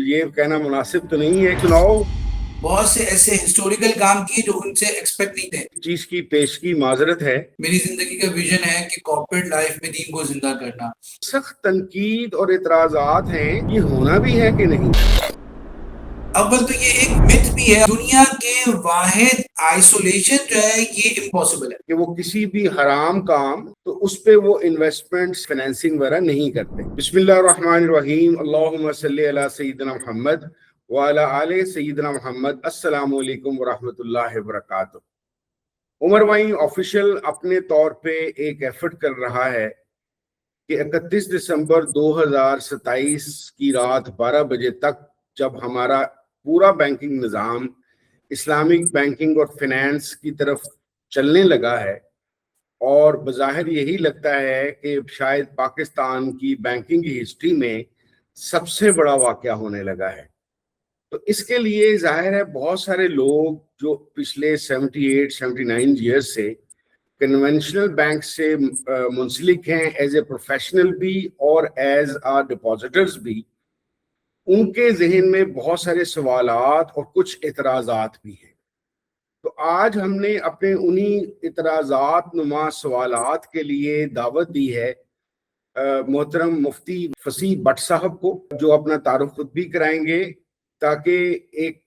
یہ کہنا مناسب تو نہیں ہے. سناؤ. بہت سے ایسے ہسٹوریکل کام کیے جو ان سے ایکسپیکٹ نہیں تھے. چیز کی پیشگی معذرت ہے. میری زندگی کا ویژن ہے کہ کارپوریٹ لائف میں دین کو زندہ کرنا. سخت تنقید اور اعتراضات ہیں، یہ ہونا بھی ہے کہ نہیں؟ اول تو یہ ایک مت بھی ہے، دنیا کے واحد آئسولیشن جو ہے یہ امپاسبل ہے کہ وہ کسی بھی حرام کام تو اس پہ وہ انویسٹمنٹ فائنینسنگ وغیرہ نہیں کرتے. بسم اللہ الرحمن الرحیم. اللہم صلی علی سیدنا محمد وعلی آل سیدنا محمد. السلام علیکم ورحمۃ اللہ وبرکاتہ. عمر وائن آفیشل اپنے طور پہ ایک ایفرٹ کر رہا ہے کہ 31 دسمبر 2027 کی رات 12 بجے تک جب ہمارا پورا بینکنگ نظام اسلامک بینکنگ اور فائنینس کی طرف چلنے لگا ہے، اور بظاہر یہی لگتا ہے کہ شاید پاکستان کی بینکنگ کی ہسٹری میں سب سے بڑا واقعہ ہونے لگا ہے. تو اس کے لیے ظاہر ہے بہت سارے لوگ جو پچھلے 78-79 ایئرز سے کنونشنل بینک سے منسلک ہیں، ایز اے پروفیشنل بھی اور ایز آ ڈپازیٹرز بھی، ان کے ذہن میں بہت سارے سوالات اور کچھ اعتراضات بھی ہیں. تو آج ہم نے اپنے انہی اعتراضات نما سوالات کے لیے دعوت دی ہے محترم مفتی فصیح بٹ صاحب کو، جو اپنا تعارف خود بھی کرائیں گے تاکہ ایک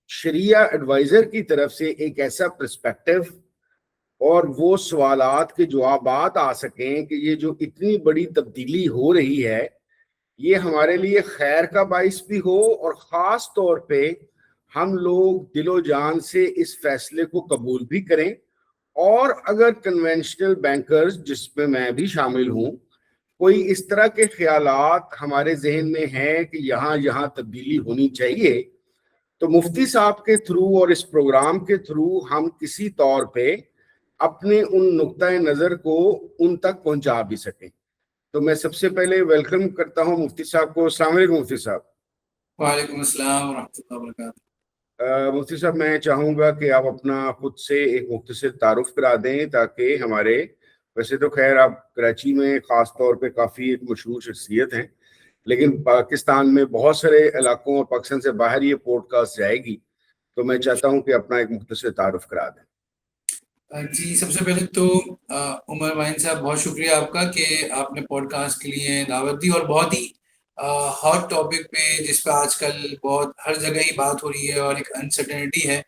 شریعہ ایڈوائزر کی طرف سے ایک ایسا پرسپیکٹو اور وہ سوالات کے جوابات آ سکیں کہ یہ جو اتنی بڑی تبدیلی ہو رہی ہے یہ ہمارے لیے خیر کا باعث بھی ہو، اور خاص طور پہ ہم لوگ دل و جان سے اس فیصلے کو قبول بھی کریں. اور اگر کنونشنل بینکرز، جس میں میں بھی شامل ہوں، کوئی اس طرح کے خیالات ہمارے ذہن میں ہیں کہ یہاں تبدیلی ہونی چاہیے، تو مفتی صاحب کے تھرو اور اس پروگرام کے تھرو ہم کسی طور پہ اپنے ان نقطۂ نظر کو ان تک پہنچا بھی سکیں. تو میں سب سے پہلے ویلکم کرتا ہوں مفتی صاحب کو. السلام علیکم مفتی صاحب. وعلیکم السلام ورحمۃ اللہ وبرکاتہ. مفتی صاحب میں چاہوں گا کہ آپ اپنا خود سے ایک مختصر تعارف کرا دیں تاکہ ہمارے، ویسے تو خیر آپ کراچی میں خاص طور پہ کافی ایک مشہور شخصیت ہیں، لیکن پاکستان میں بہت سارے علاقوں اور پاکستان سے باہر یہ پوڈ کاسٹ جائے گی، تو میں چاہتا ہوں کہ اپنا ایک مختصر تعارف کرا دیں. جی، سب سے پہلے تو عمر وائن صاحب بہت شکریہ آپ کا کہ آپ نے پوڈ کاسٹ کے لیے دعوت دی، اور بہت ہی ہاٹ ٹاپک پہ جس پہ آج کل بہت ہر جگہ ہی بات ہو رہی ہے اور ایک انسرٹنٹی ہے،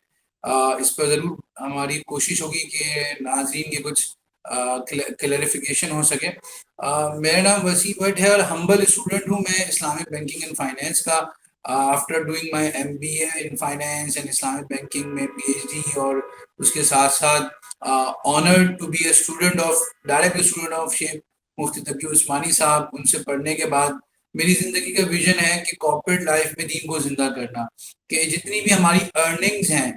اس پر ضرور ہماری کوشش ہوگی کہ ناظرین کی کچھ کلیریفیکیشن ہو سکے. میرا نام وسیع بٹ ہے اور ہمبل اسٹوڈنٹ ہوں میں اسلامک بینکنگ اینڈ فائنینس کا. After doing my MBA in finance and Islamic banking میں PhD، اور اس کے ساتھ ساتھ honored to be a direct student of شیخ مفتی تقی عثمانی صاحب. ان سے پڑھنے کے بعد میری زندگی کا ویژن ہے کہ کارپوریٹ لائف میں دین کو زندہ کرنا، کہ جتنی بھی ہماری ارننگز ہیں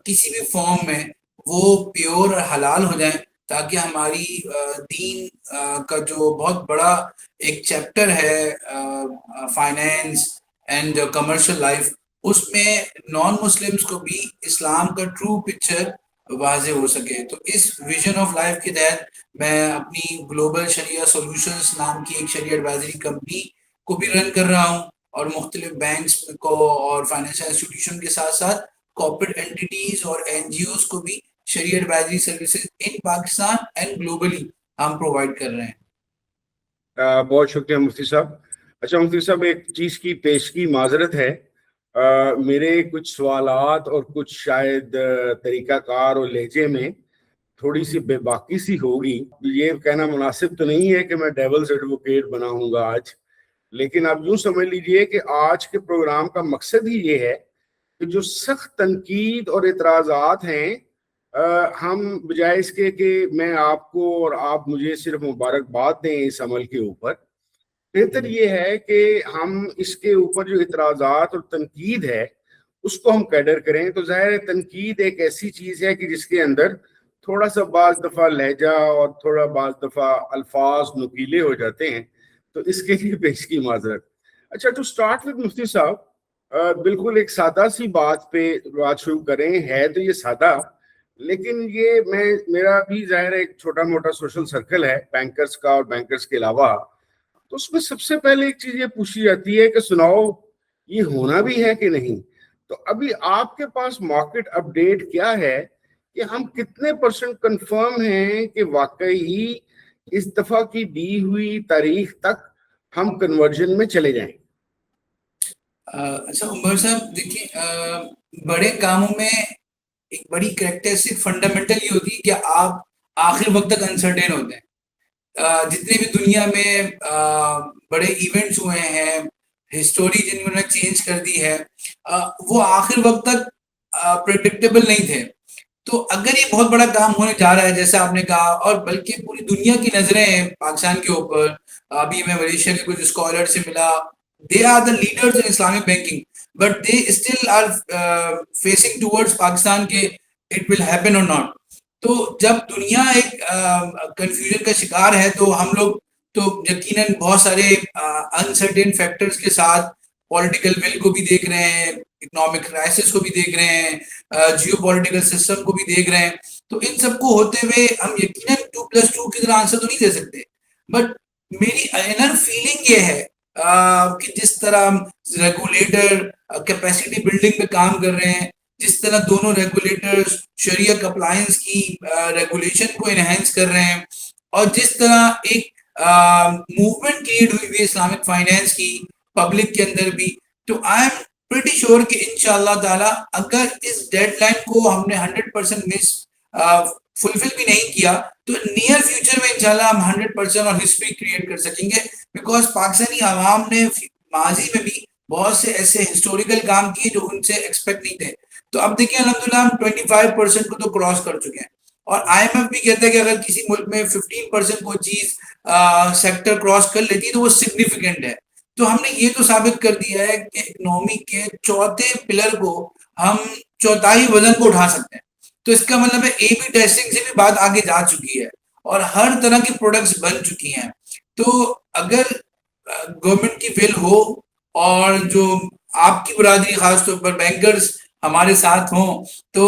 کسی بھی فارم میں وہ پیور اور حلال ہو جائیں، تاکہ ہماری دین کا جو بہت بڑا ایک چیپٹر ہے فائنینس اینڈ کمرشل لائف، اس میں نان مسلمس کو بھی اسلام کا ٹرو پکچر واضح ہو سکے. تو اس ویژن آف لائف کے تحت میں اپنی گلوبل شریعہ سولوشنز نام کی ایک شریعہ ایڈوائزری کمپنی کو بھی رن کر رہا ہوں، اور مختلف بینکس کو اور فائنینشل انسٹیٹیوشن کے ساتھ ساتھ کارپوریٹ اینٹیٹیز اور NGOs کو بھی شریعہ advisory services in Pakistan and globally ہم پرووائڈ کر رہے ہیں. بہت شکریہ مفتی صاحب. اچھا مفتی صاحب، ایک چیز کی پیشگی معذرت ہے، میرے کچھ سوالات اور کچھ شاید طریقہ کار اور لہجے میں تھوڑی سی بے باکی سی ہوگی. یہ کہنا مناسب تو نہیں ہے کہ میں ڈیولز ایڈوکیٹ بنا ہوں گا آج، لیکن آپ یوں سمجھ لیجئے کہ آج کے پروگرام کا مقصد ہی یہ ہے کہ جو سخت تنقید اور اعتراضات ہیں، ہم بجائے اس کے کہ میں آپ کو اور آپ مجھے صرف مبارکباد دیں اس عمل کے اوپر، بہتر یہ ہے کہ ہم اس کے اوپر جو اعتراضات اور تنقید ہے اس کو ہم کیڈر کریں. تو ظاہر ہے تنقید ایک ایسی چیز ہے کہ جس کے اندر تھوڑا سا بعض دفعہ لہجہ اور تھوڑا بعض دفعہ الفاظ نکیلے ہو جاتے ہیں، تو اس کے لیے پیشگی معذرت. اچھا، ٹو سٹارٹ وتھ مفتی صاحب، بالکل ایک سادہ سی بات پہ بات شروع کریں. ہے تو یہ سادہ، لیکن یہ میرا بھی ظاہر ایک چھوٹا موٹا سوشل سرکل ہے بینکرز کا، اور بینکرز کے علاوہ، تو اس میں سب سے پہلے ایک چیز یہ پوچھی جاتی ہے کہ سناؤ یہ ہونا بھی ہے کہ نہیں. تو ابھی آپ کے پاس مارکیٹ اپڈیٹ کیا ہے کہ ہم کتنے % کنفرم ہیں کہ واقعی اس دفعہ کی دی ہوئی تاریخ تک ہم کنورژن میں چلے جائیں؟ اچھا عمر صاحب دیکھیے، بڑے کاموں میں ایک بڑی کریکٹرسٹک فنڈامنٹل یہ ہوتی ہے کہ آپ آخر وقت تک انسرٹین ہوتے ہیں. جتنے بھی دنیا میں بڑے ایونٹس ہوئے ہیں، ہسٹوری جنہوں نے چینج کر دی ہے، وہ آخر وقت تک پریڈکٹیبل نہیں تھے. تو اگر یہ بہت بڑا کام ہونے جا رہا ہے جیسا آپ نے کہا، اور بلکہ پوری دنیا کی نظریں ہیں پاکستان کے اوپر. ابھی میں ملیشیا کے کچھ اسکالر سے ملا، they are the leaders in Islamic banking, but they still are facing towards Pakistan کہ it will happen or not. تو جب دنیا ایک کنفیوژن کا شکار ہے تو ہم لوگ تو یقیناً بہت سارے انسرٹین فیکٹرز کے ساتھ پولیٹیکل ول کو بھی دیکھ رہے ہیں، اکنامک کرائسس کو بھی دیکھ رہے ہیں، جیو پولیٹیکل سسٹم کو بھی دیکھ رہے ہیں. تو ان سب کو ہوتے ہوئے ہم یقیناً 2+2 کی طرح آنسر تو نہیں دے سکتے. بٹ میری انر فیلنگ یہ ہے کہ جس طرح ریگولیٹر کیپیسٹی بلڈنگ پہ کام کر رہے ہیں، جس طرح دونوں ریگولیٹرز شریعہ کمپلائنس کی ریگولیشن کو انہینس کر رہے ہیں، اور جس طرح ایک موومنٹ کریٹ ہوئی ہوئی اسلامک فائنینس کی پبلک کے اندر بھی. تو آئی ایم پریٹی شیور کہ انشاءاللہ تعالیٰ اگر اس ڈیڈ لائن کو ہم نے 100% مس فلفل بھی نہیں کیا تو نیئر فیوچر میں انشاءاللہ ہم 100% اور ہسٹری کریٹ کر سکیں گے. بیکاز پاکستانی عوام نے ماضی میں بھی بہت سے ایسے ہسٹوریکل کام کیے جو ان سے ایکسپیکٹ نہیں تھے. تو اب دیکھیں الحمدللہ ہم 25% کو تو کراس کر چکے ہیں، اور آئی ایم ایف بھی کہتا ہے کہ اگر کسی ملک میں 15% کوئی چیز سیکٹر کراس کر لیتی ہے تو وہ سگنیفیکنٹ ہے. تو ہم نے یہ تو ثابت کر دیا ہے کہ اکنومی کے چوتھے پلر کو ہم چوتھائی وزن کو اٹھا سکتے ہیں. تو اس کا مطلب ہے اے بی ٹیسٹنگ سے بھی بات آگے جا چکی ہے اور ہر طرح کی پروڈکٹس بن چکی ہیں. تو اگر گورنمنٹ کی ول ہو اور جو آپ کی برادری خاص طور پر بینکرز ہمارے ساتھ ہوں تو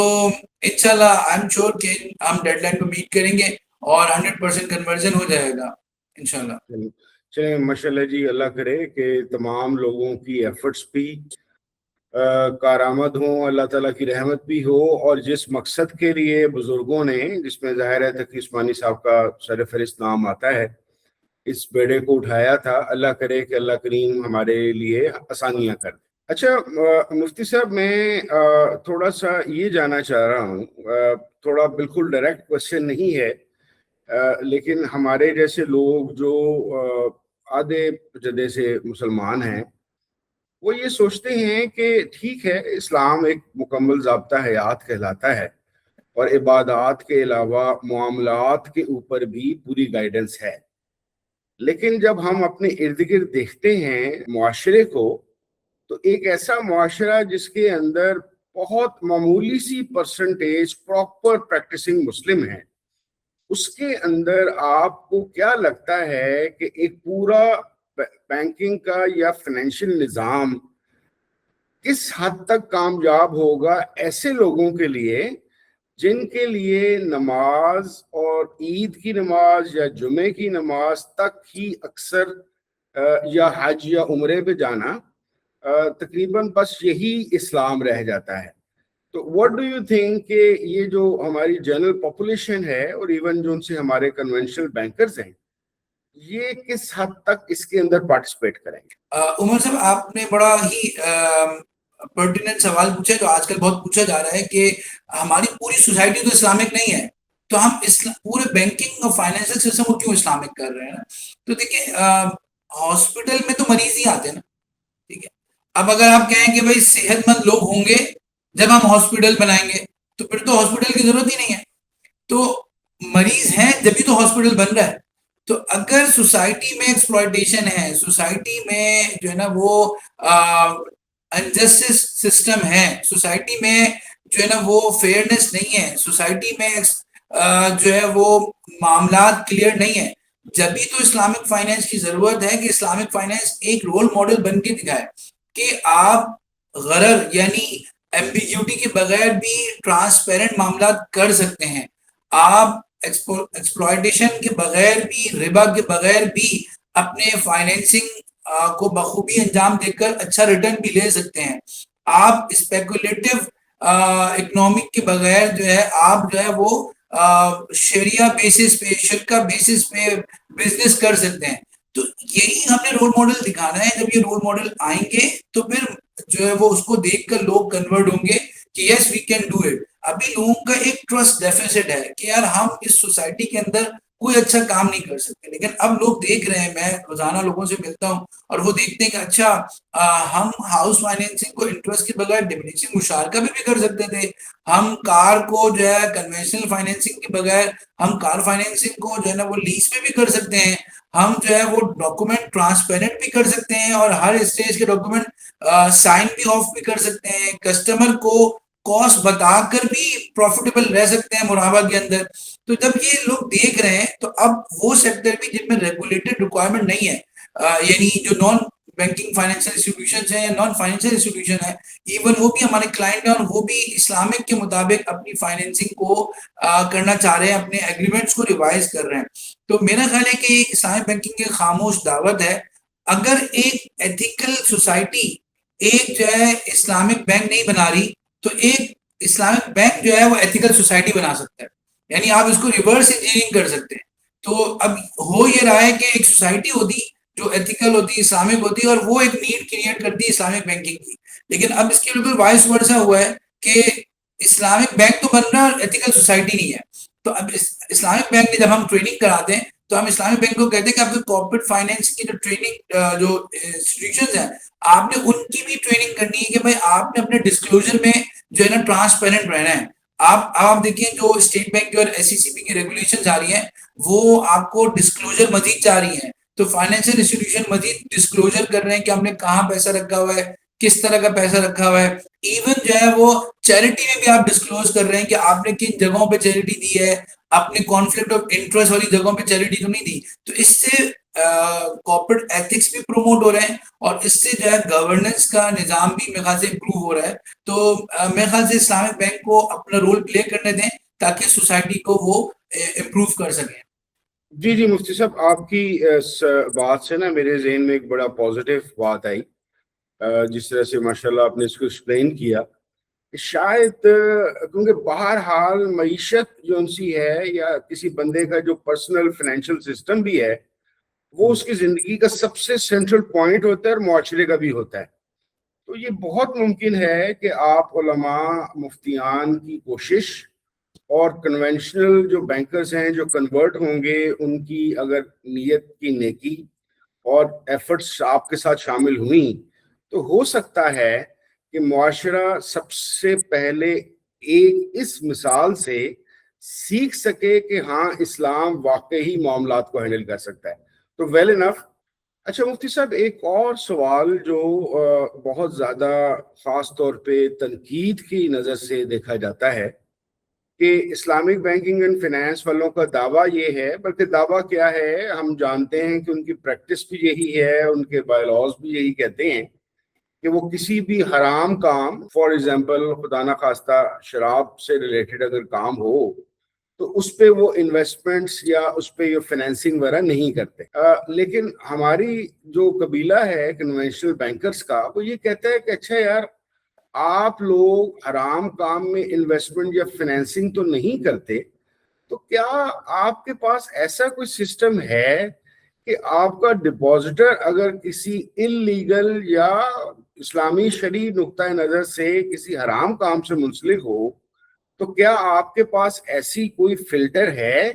انشاءاللہ آئی ایم شیور کہ ہم ڈیڈ لائن کو میٹ کریں گے اور 100% کنورژن ہو جائے گا انشاءاللہ. چلیں ماشاءاللہ جی، اللہ کرے کہ تمام لوگوں کی ایفرٹس بھی کارآمد ہوں، اللہ تعالیٰ کی رحمت بھی ہو، اور جس مقصد کے لیے بزرگوں نے، جس میں ظاہر ہے تقی عثمانی صاحب کا سر فہرست نام آتا ہے، اس بیڑے کو اٹھایا تھا، اللہ کرے کہ اللہ کریم ہمارے لیے آسانیاں کر دے. اچھا مفتی صاحب، میں تھوڑا سا یہ جاننا چاہ رہا ہوں، تھوڑا بالکل ڈائریکٹ کوشچن نہیں ہے، لیکن ہمارے جیسے لوگ جو آدھے جدے سے مسلمان ہیں، وہ یہ سوچتے ہیں کہ ٹھیک ہے اسلام ایک مکمل ضابطہ حیات کہلاتا ہے اور عبادات کے علاوہ معاملات کے اوپر بھی پوری گائیڈنس ہے، لیکن جب ہم اپنے ارد گرد دیکھتے ہیں معاشرے کو، تو ایک ایسا معاشرہ جس کے اندر بہت معمولی سی پرسنٹیج پراپر پریکٹسنگ مسلم ہیں، اس کے اندر آپ کو کیا لگتا ہے کہ ایک پورا بینکنگ کا یا فائنینشیل نظام کس حد تک کامیاب ہوگا ایسے لوگوں کے لیے جن کے لیے نماز اور عید کی نماز یا جمعے کی نماز تک ہی اکثر یا حج یا عمرے پہ جانا تقریباً بس یہی اسلام رہ جاتا ہے. تو واٹ ڈو یو تھنک کہ یہ جو ہماری جنرل پاپولیشن ہے اور ایون جو ان سے ہمارے کنونشنل بینکرز ہیں، یہ کس حد تک اس کے اندر پارٹیسپیٹ کریں گے؟ عمر صاحب آپ نے بڑا ہی پرٹیننٹ سوال پوچھا جو آج کل بہت پوچھا جا رہا ہے کہ ہماری پوری سوسائٹی تو اسلامک نہیں ہے، تو ہم پورے بینکنگ اور فائنینشیل سسٹم کو کیوں اسلامک کر رہے ہیں. تو دیکھیں ہاسپٹل میں تو مریض ہی آتے ہیں نا، ٹھیک ہے. اب اگر آپ کہیں کہ بھائی صحت مند لوگ ہوں گے جب ہم ہاسپٹل بنائیں گے تو پھر تو ہاسپٹل کی ضرورت ہی نہیں ہے. تو مریض ہیں جبھی تو ہاسپٹل بن رہا ہے. تو اگر سوسائٹی میں ایکسپلائٹیشن ہے، سوسائٹی میں جو ہے نا وہ انجسٹس سسٹم ہے، سوسائٹی میں جو ہے نا وہ فیئرنیس نہیں ہے، سوسائٹی میں جو ہے وہ معاملات کلیئر نہیں ہے، جبھی تو اسلامک فائنینس کی ضرورت ہے کہ اسلامک فائنینس ایک رول ماڈل بن کے دکھائے کہ آپ غرر یعنی ایمبیگیوٹی کے بغیر بھی ٹرانسپیرنٹ معاملات کر سکتے ہیں، آپ ایکسپلائٹیشن کے بغیر بھی، ربا کے بغیر بھی اپنے فائنینسنگ کو بخوبی انجام دے کر اچھا ریٹرن بھی لے سکتے ہیں. آپ اسپیکولیٹو اکنامک کے بغیر جو ہے آپ جو ہے وہ شریعہ بیسس پہ شرکہ بیسس پہ بزنس کر سکتے ہیں. تو یہی ہم نے رول ماڈل دکھانا ہے. جب یہ رول ماڈل آئیں گے تو پھر جو ہے وہ اس کو دیکھ کر لوگ کنورٹ ہوں گے کہ یس وی کین ڈو اٹ. ابھی لوگوں کا ایک ٹرسٹ ڈیفیسٹ ہے کہ یار ہم اس سوسائٹی کے اندر کوئی اچھا کام نہیں کر سکتے. لیکن اب لوگ دیکھ رہے ہیں, میں روزانہ لوگوں سے ملتا ہوں اور وہ دیکھتے ہیں کہ اچھا ہم ہاؤس فائنینسنگ کو انٹرسٹ کے بغیر ڈیمینشنگ مشارکہ بھی کر سکتے تھے. ہم کار کو جو ہے کنونشنل فائنینسنگ کے بغیر ہم کار فائنینسنگ کو جو ہے نا وہ لیز پہ بھی کر سکتے ہیں. ہم جو ہے وہ ڈاکومنٹ ٹرانسپیرنٹ بھی کر سکتے ہیں اور ہر اسٹیج کے ڈاکومنٹ سائن بھی آف بھی کر سکتے ہیں. کسٹمر کو کاسٹ بتا کر بھی پروفیٹیبل رہ سکتے ہیں مراحبہ کے اندر. تو جب یہ لوگ دیکھ رہے ہیں تو اب وہ سیکٹر بھی جن میں ریگولیٹڈ ریکوائرمنٹ نہیں ہے, یعنی جو نان بینکنگ فائنینشیل انسٹیٹیوشنز ہیں یا نان فائنینشیل انسٹیٹیوشن ہیں, ایون وہ بھی ہمارے کلائنٹ ہیں اور وہ بھی اسلامک کے مطابق اپنی فائنینسنگ کو کرنا چاہ رہے ہیں, اپنے ایگریمنٹس کو ریوائز کر رہے ہیں. تو میرا خیال ہے کہ اسلامک بینکنگ کی خاموش دعوت ہے. اگر ایک ایتھیکل سوسائٹی ایک جو ہے اسلامک بینک نہیں بنا رہی تو ایک اسلامک بینک جو ہے وہ ایتھیکل سوسائٹی بنا سکتا ہے. یعنی آپ اس کو ریورس انجینئرنگ کر سکتے ہیں. تو اب ہو یہ رہا ہے کہ ایک سوسائٹی ہوتی جو ایتھیکل ہوتی, اسلامک ہوتی, اور وہ ایک نیڈ کریٹ کرتی ہے اسلامک بینکنگ کی. لیکن اب اس کے بالکل وائس ورسا ہوا ہے کہ اسلامک بینک تو بن رہا ہے اور ایتھیکل سوسائٹی نہیں ہے. تو اب اسلامک بینک میں جب ہم ٹریننگ کراتے ہیں تو ہم اسلامک بینک کو کہتے ہیں کہ آپ کو کارپوریٹ فائنینس کی جو ٹریننگ جو انسٹیٹیوشنز ہیں آپ نے ان کی بھی ٹریننگ کرنی ہے کہ بھائی آپ نے اپنے ڈسکلوجر میں جو ہے نا ٹرانسپیرنٹ رہنا ہے. آپ دیکھیں جو اسٹیٹ بینک کی اور ایس سی سی پی کی ریگولیشنز آ رہی ہیں وہ آپ کو ڈسکلوجر مزید چاہ رہی ہیں. تو فائنینشیل انسٹیٹیوشن مزید ڈسکلوجر کر رہے ہیں کہ ہم نے کہاں پیسہ رکھا ہوا ہے, کس طرح کا پیسہ رکھا ہوا ہے. ایون جو ہے وہ چیریٹی میں بھی آپ ڈسکلوز کر رہے ہیں کہ آپ نے کن جگہوں پہ چیریٹی دی ہے, اپنے کانفلکٹ آف انٹرسٹ والی جگہوں پہ چیریٹی تو نہیں دی. تو اس سے کارپوریٹ ایتھکس بھی پروموٹ ہو رہے ہیں اور اس سے جو ہے گورننس کا نظام بھی میرے خیال سے امپروو ہو رہا ہے. تو میرے خیال سے اسلامک بینک کو اپنا رول پلے کرنے دیں تاکہ سوسائٹی کو وہ امپروو کر سکیں. جی مفتی صاحب, آپ کی اس بات سے نا میرے ذہن میں ایک بڑا پازیٹیو بات آئی. جس طرح سے ماشاءاللہ آپ نے اس کو ایکسپلین کیا, شاید کیونکہ بہرحال معیشت جو ان سی ہے یا کسی بندے کا جو پرسنل فائنینشیل سسٹم بھی ہے وہ اس کی زندگی کا سب سے سینٹرل پوائنٹ ہوتا ہے اور معاشرے کا بھی ہوتا ہے. تو یہ بہت ممکن ہے کہ آپ علماء مفتیان کی کوشش اور کنونشنل جو بینکرز ہیں جو کنورٹ ہوں گے ان کی اگر نیت کی نیکی اور ایفرٹس آپ کے ساتھ شامل ہوئیں تو ہو سکتا ہے کہ معاشرہ سب سے پہلے ایک اس مثال سے سیکھ سکے کہ ہاں اسلام واقعی معاملات کو ہینڈل کر سکتا ہے. تو ویل انف. اچھا مفتی صاحب, ایک اور سوال جو بہت زیادہ خاص طور پہ تنقید کی نظر سے دیکھا جاتا ہے کہ اسلامک بینکنگ اینڈ فائنانس والوں کا دعویٰ یہ ہے, بلکہ دعویٰ کیا ہے ہم جانتے ہیں کہ ان کی پریکٹس بھی یہی ہے, ان کے بائی لاز بھی یہی کہتے ہیں کہ وہ کسی بھی حرام کام, فار ایگزامپل خدا نخواستہ شراب سے ریلیٹڈ اگر کام ہو تو اس پہ وہ انویسٹمنٹس یا اس پہ یہ فائنینسنگ وغیرہ نہیں کرتے. لیکن ہماری جو قبیلہ ہے کنونشنل بینکرز کا وہ یہ کہتا ہے کہ اچھا یار آپ لوگ حرام کام میں انویسٹمنٹ یا فائنینسنگ تو نہیں کرتے, تو کیا آپ کے پاس ایسا کوئی سسٹم ہے کہ آپ کا ڈپازیٹر اگر کسی انلیگل یا اسلامی شرعی نقطۂ نظر سے کسی حرام کام سے منسلک ہو تو کیا آپ کے پاس ایسی کوئی فلٹر ہے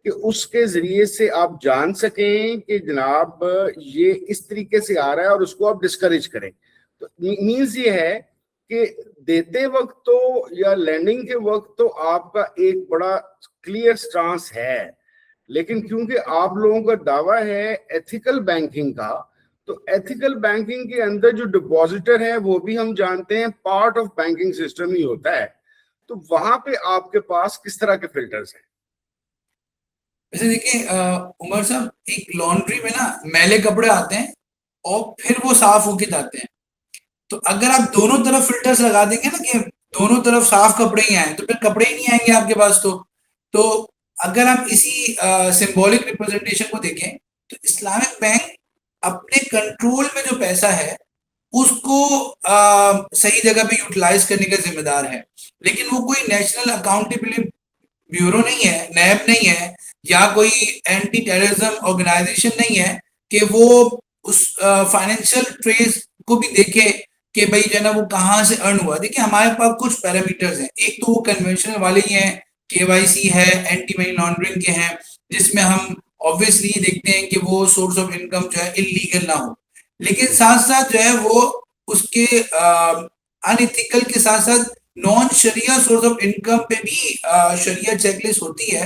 کہ اس کے ذریعے سے آپ جان سکیں کہ جناب یہ اس طریقے سے آ رہا ہے اور اس کو آپ ڈسکریج کریں؟ تو مینز یہ ہے کہ دیتے وقت تو یا لینڈنگ کے وقت تو آپ کا ایک بڑا کلیئر سٹانس ہے, لیکن کیونکہ آپ لوگوں کا دعویٰ ہے ایتھیکل بینکنگ کا, تو ایتھیکل بینکنگ کے اندر جو ڈپازیٹر ہے وہ بھی ہم جانتے ہیں پارٹ آف بینکنگ سسٹم ہی ہوتا ہے. تو وہاں پہ آپ کے پاس کس طرح کے فلٹرز ہیں؟ ویسے دیکھیں عمر صاحب, ایک لانڈری میں نا میلے کپڑے آتے ہیں اور پھر وہ صاف ہو کے جاتے ہیں. تو اگر آپ دونوں طرف فلٹرز لگا دیں گے نا کہ دونوں طرف صاف کپڑے ہی آئیں تو پھر کپڑے ہی نہیں آئیں گے آپ کے پاس. تو اگر آپ اسی سمبولک ریپرزنٹیشن کو دیکھیں تو اسلامک بینک اپنے کنٹرول میں جو پیسہ ہے اس کو صحیح جگہ پہ یوٹیلائز کرنے کا ذمہ دار ہے. لیکن وہ کوئی نیشنل اکاؤنٹیبلٹی بیورو نہیں ہے, نیب نہیں ہے, یا کوئی اینٹی ٹیررزم آرگنائزیشن نہیں ہے کہ وہ اس فائنینشیل ٹریس کو بھی دیکھے کہ بھئی جو ہے نا وہ کہاں سے ارن ہوا. دیکھیں ہمارے پاس کچھ پیرامیٹرز ہیں. ایک تو وہ کنونشنل والے ہی ہیں, KYC ہے, اینٹی منی لانڈرنگ کے ہیں, جس میں ہم obviously یہ دیکھتے ہیں کہ وہ سورس آف انکم جو ہے انلیگل نہ ہو. لیکن ساتھ ساتھ جو ہے وہ اس کے انیتھیکل کے ساتھ ساتھ نان شریعہ سورس آف انکم پہ بھی شریعہ چیک لسٹ ہوتی ہے.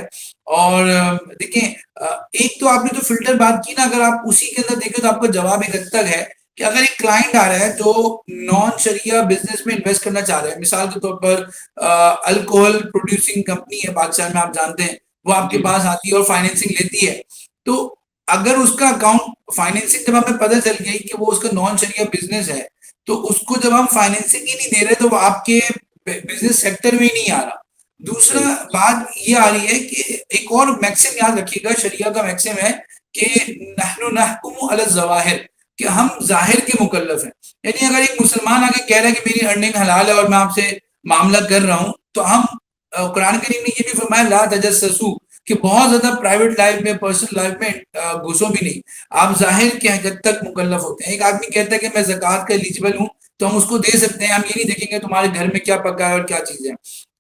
اور دیکھیں ایک تو آپ نے جو فلٹر بات کی نا, اگر آپ اسی کے اندر دیکھیں تو آپ کا جواب ایک حد تک ہے کہ اگر ایک کلائنٹ آ رہا ہے جو نان شریعہ بزنس میں انویسٹ کرنا چاہ رہا ہے, مثال کے طور پر الکوہل پروڈیوسنگ کمپنی ہے پاکستان میں, آپ جانتے ہیں, وہ آپ کے پاس آتی ہے اور فائنینسنگ لیتی ہے, تو اگر اس کا اکاؤنٹ فائنینسنگ جب ہمیں پتہ چل گئی کہ وہ اس کا نان شریعہ بزنس ہے, تو اس کو جب ہم فائنینسنگ ہی نہیں دے رہے تو وہ آپ کے بزنس سیکٹر میں ہی نہیں آ رہا. دوسرا بات یہ آ رہی ہے کہ ایک اور میکسم یاد رکھیے گا, شریعہ کا میکسم ہے کہ نحن نحکم علی الظواہر, کہ ہم ظاہر کے مکلف ہیں. یعنی اگر ایک مسلمان آگے کہہ رہا ہے کہ میری ارننگ حلال ہے اور میں آپ سے معاملہ کر رہا ہوں, تو ہم قرآن کریم نے یہ بھی فرمایا لا تجسسوا, کہ بہت زیادہ پرائیویٹ لائف میں, پرسنل لائف میں گھسو بھی نہیں. آپ ظاہر کے حد تک مکلف ہوتے ہیں. ایک آدمی کہتا ہے کہ میں زکوٰۃ کا ایلیجبل ہوں, تو ہم اس کو دے سکتے ہیں, ہم یہ نہیں دیکھیں گے تمہارے گھر میں کیا پکا ہے اور کیا چیزیں.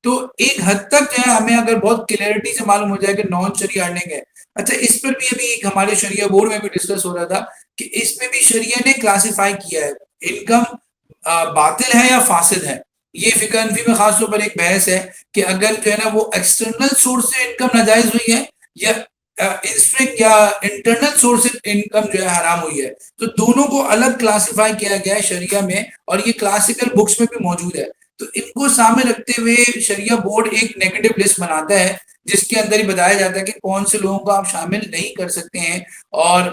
تو ایک حد تک جو ہے ہمیں اگر بہت کلیئرٹی سے معلوم ہو جائے کہ نان شریعہ ارننگ ہے. اچھا, اس پر بھی ابھی ایک ہمارے شریعہ بورڈ میں بھی ڈسکس ہو رہا تھا کہ اس میں بھی شریعہ نے کلاسیفائی کیا ہے انکم باطل ہے یا فاسد ہے. یہ فقہ حنفی میں خاص طور پر ایک بحث ہے کہ اگر جو ہے نا وہ ایکسٹرنل سورس سے انکم ناجائز ہوئی ہے یا یا انٹرنل سورس سے انکم جو ہے حرام ہوئی ہے, تو دونوں کو الگ کلاسیفائی کیا گیا ہے شریعہ میں, اور یہ کلاسیکل بکس میں بھی موجود ہے. تو ان کو سامنے رکھتے ہوئے شریعہ بورڈ ایک نیگیٹو لسٹ بناتا ہے جس کے اندر ہی بتایا جاتا ہے کہ کون سے لوگوں کو آپ شامل نہیں کر سکتے ہیں, اور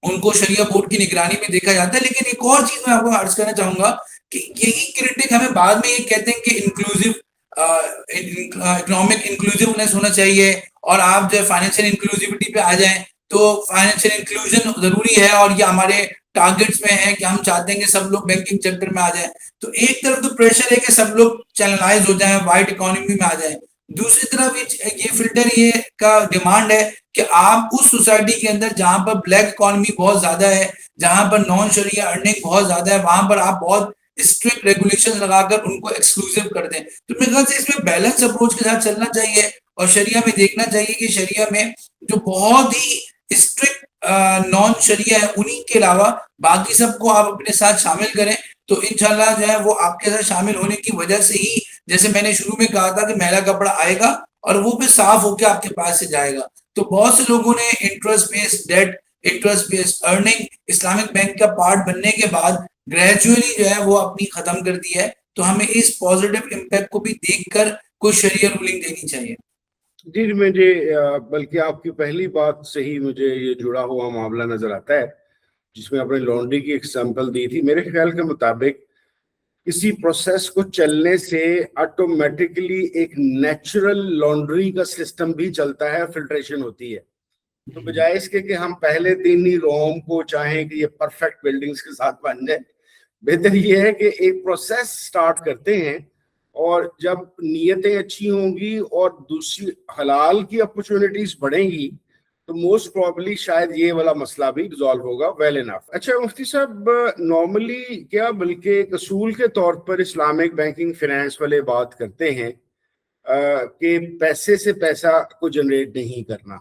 ان کو شریعہ بورڈ کی نگرانی میں دیکھا جاتا ہے. لیکن ایک اور چیز میں آپ کو عرض کرنا چاہوں گا کہ یہی کرٹک ہمیں بعد میں یہ کہتے ہیں کہ انکلوزیو اکنامک انکلوزیونیس ہونا چاہیے, اور آپ جو ہے فائنینشیل انکلوزیوٹی پہ آ جائیں تو فائنینشیل انکلوژن ضروری ہے, اور یہ ہمارے ٹارگٹس میں ہے کہ ہم چاہتے ہیں کہ سب لوگ بینکنگ سیکٹر میں آ جائیں. تو ایک طرف تو پریشر ہے کہ سب لوگ چینلائز ہو جائیں, وائٹ اکانومی میں آ جائیں, دوسری طرف یہ فلٹر یہ کا ڈیمانڈ ہے کہ آپ اس سوسائٹی کے اندر جہاں پر بلیک اکانومی بہت زیادہ ہے, جہاں پر نان شریعہ ارننگ بہت زیادہ ہے, وہاں پر آپ بہت اسٹرکٹ ریگولیشن لگا کر ان کو ایکسکلوسیو کر دیں. تو میرے خیال سے اس میں بیلنس اپروچ کے ساتھ چلنا چاہیے, اور شریعہ میں دیکھنا چاہیے کہ شریعہ میں جو بہت ہی اسٹرکٹ نان شریعہ ہے انہی کے علاوہ باقی سب کو آپ اپنے ساتھ شامل کریں, تو انشاءاللہ جو ہے وہ آپ کے ساتھ شامل ہونے کی وجہ سے ہی, جیسے میں نے شروع میں کہا تھا کہ میلا کپڑا آئے گا اور وہ پھر صاف ہو کے آپ کے پاس سے جائے گا. تو بہت سے لوگوں نے interest based debt, interest based earning Islamic bank کا پارٹ بننے کے بعد گریجولی جو ہے وہ اپنی ختم کر دی ہے. تو ہمیں اس پازیٹیو امپیکٹ کو بھی دیکھ کر کوئی شریعہ رولنگ دینی چاہیے. جی مجھے بلکہ آپ کی پہلی بات سے ہی مجھے یہ جڑا ہوا معاملہ نظر آتا ہے جس میں آپ نے لانڈری کی ایگزامپل دی تھی. میرے خیال کے مطابق کسی پروسیس کو چلنے سے آٹومیٹکلی ایک نیچرل لانڈری کا سسٹم بھی چلتا ہے, فلٹریشن ہوتی ہے. تو بجائے اس کے کہ ہم پہلے دن ہی روم کو چاہیں کہ یہ پرفیکٹ بلڈنگز کے ساتھ بن جائے, بہتر یہ ہے کہ ایک پروسیس سٹارٹ کرتے ہیں, اور جب نیتیں اچھی ہوں گی اور دوسری حلال کی اپرچونٹیز بڑھیں گی تو موسٹ پروبلی شاید یہ والا مسئلہ بھی ریزالو ہوگا ویل انف. اچھا مفتی صاحب, نارملی کیا بلکہ ایک اصول کے طور پر اسلامک بینکنگ فائنینس والے بات کرتے ہیں کہ پیسے سے پیسہ کو جنریٹ نہیں کرنا.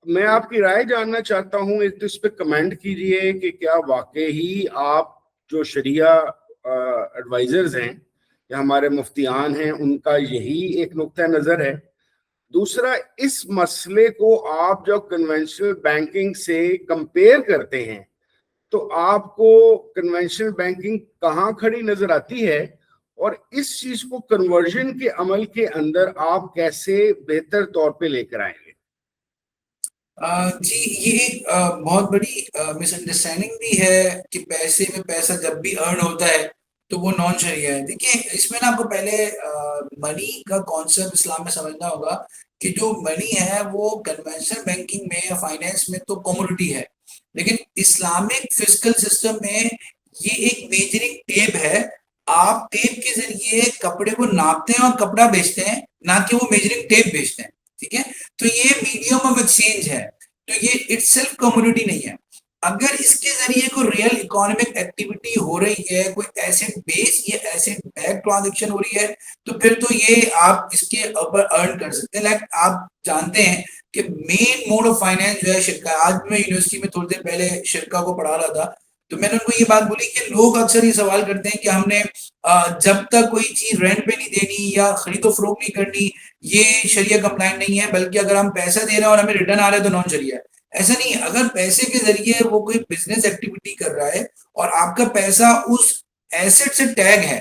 میں آپ کی رائے جاننا چاہتا ہوں, ایک تو اس پہ کمنٹ کیجئے کہ کیا واقعی آپ جو شریعہ ایڈوائزرز ہیں یا ہمارے مفتیان ہیں ان کا یہی ایک نقطہ نظر ہے. دوسرا, اس مسئلے کو آپ جو کنونشنل بینکنگ سے کمپیئر کرتے ہیں تو آپ کو کنونشنل بینکنگ کہاں کھڑی نظر آتی ہے, اور اس چیز کو کنورژن کے عمل کے اندر آپ کیسے بہتر طور پہ لے کر آئیں گے؟ جی یہ ایک بہت بڑی مس انڈرسٹینڈنگ بھی ہے کہ پیسے میں پیسہ جب بھی ارن ہوتا ہے تو وہ نان شریعہ ہے. دیکھیے اس میں نا آپ کو پہلے منی کا کانسیپٹ اسلام میں سمجھنا ہوگا کہ جو منی ہے وہ کنونشنل بینکنگ میں یا فائنینس میں تو کموڈٹی ہے, لیکن اسلامک فسکل سسٹم میں یہ ایک میجرنگ ٹیپ ہے. آپ ٹیپ کے ذریعے کپڑے کو ناپتے ہیں اور کپڑا بیچتے ہیں, نہ کہ وہ میجرنگ ٹیپ بیچتے ہیں. ٹھیک ہے, تو یہ میڈیم آف ایکسچینج ہے, تو یہ اٹ سیلف کموڈیٹی نہیں ہے. اگر اس کے ذریعے کوئی ریئل اکانومک ایکٹیویٹی ہو رہی ہے, کوئی ایسٹ بیس یا ایسٹ بیک ٹرانزیکشن ہو رہی ہے, تو پھر تو یہ آپ اس کے اوپر ارن کر سکتے ہیں. لائک آپ جانتے ہیں کہ مین موڈ آف فائنینس جو ہے شرکا. آج میں یونیورسٹی میں تھوڑی دیر پہلے شرکا کو پڑھا رہا تھا, تو میں نے ان کو یہ بات بولی کہ لوگ اکثر یہ سوال کرتے ہیں کہ ہم نے جب تک کوئی چیز رینٹ پہ نہیں دینی یا خرید و فروخت نہیں کرنی, یہ شریعہ کمپلائنٹ نہیں ہے, بلکہ اگر ہم پیسہ دے رہے ہیں اور ہمیں ریٹرن آ رہا ہے تو نان شریعہ ہے. ایسا نہیں ہے. اگر پیسے کے ذریعے وہ کوئی بزنس ایکٹیویٹی کر رہا ہے اور آپ کا پیسہ اس ایسٹ سے ٹیگ ہے,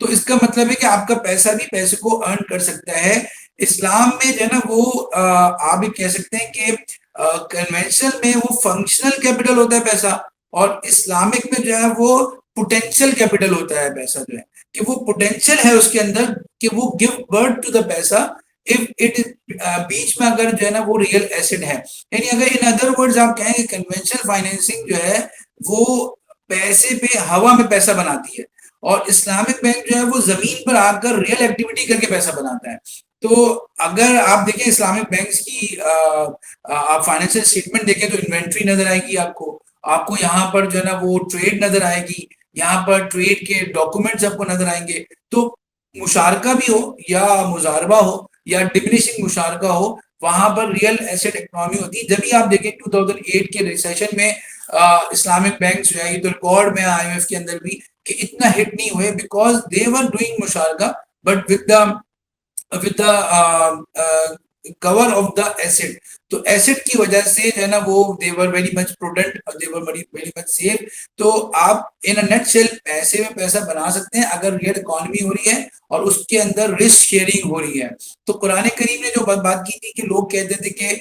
تو اس کا مطلب ہے کہ آپ کا پیسہ بھی پیسے کو ارن کر سکتا ہے. اسلام میں جو ہے نا وہ آپ بھی کہہ سکتے ہیں کہ کنونشنل میں وہ فنکشنل کیپٹل ہوتا ہے پیسہ, اور اسلامک میں جو ہے وہ پوٹینشیل کیپٹل ہوتا ہے پیسہ, جو ہے کہ وہ پوٹینشیل ہے اس کے اندر کہ وہ گیو برتھ ٹو دا پیسہ if it بیچ میں اگر جو ہے نا وہ ریئل ایسٹ ہے. یعنی اگر ان ادر ورڈز آپ کہیں کہ کنونشنل فائنینسنگ جو ہے وہ پیسے پہ ہوا میں پیسہ بناتی ہے, اور اسلامک بینک جو ہے وہ زمین پر آ کر ریئل ایکٹیویٹی کر کے پیسہ بناتا ہے. تو اگر آپ دیکھیں اسلامک بینکس کی آپ فائنینشیل اسٹیٹمنٹ دیکھیں تو انوینٹری نظر آئے گی آپ کو یہاں پر جو ہے نا وہ ٹریڈ نظر آئے گی, یہاں پر ٹریڈ کے ڈاکومنٹس آپ کو نظر آئیں گے. تو مشارکہ بھی ہو یا مضاربہ ہو یا ڈمنشنگ مشارکہ ہو, وہاں پر ریئل ایسٹ اکنامی ہوتی ہے. جبھی آپ دیکھیں 2008 کے ریسیشن میں اسلامک بینک جو ہے یہ تو ریکارڈ میں آئی ایم ایف کے اندر بھی کہ اتنا ہٹ نہیں ہوئے, بیکاز دے ور ڈوئنگ مشارکہ but with the cover of the asset. تو ایسٹ کی وجہ سے جو ہے نا وہ they were very much prudent, they were very much safe. تو آپ in a nutshell پیسے میں پیسہ بنا سکتے ہیں اگر ریئل اکانومی ہو رہی ہے اور اس کے اندر رسک شیئرنگ ہو رہی ہے. تو قرآن کریم نے جو بات کی تھی کہ لوگ کہتے تھے کہ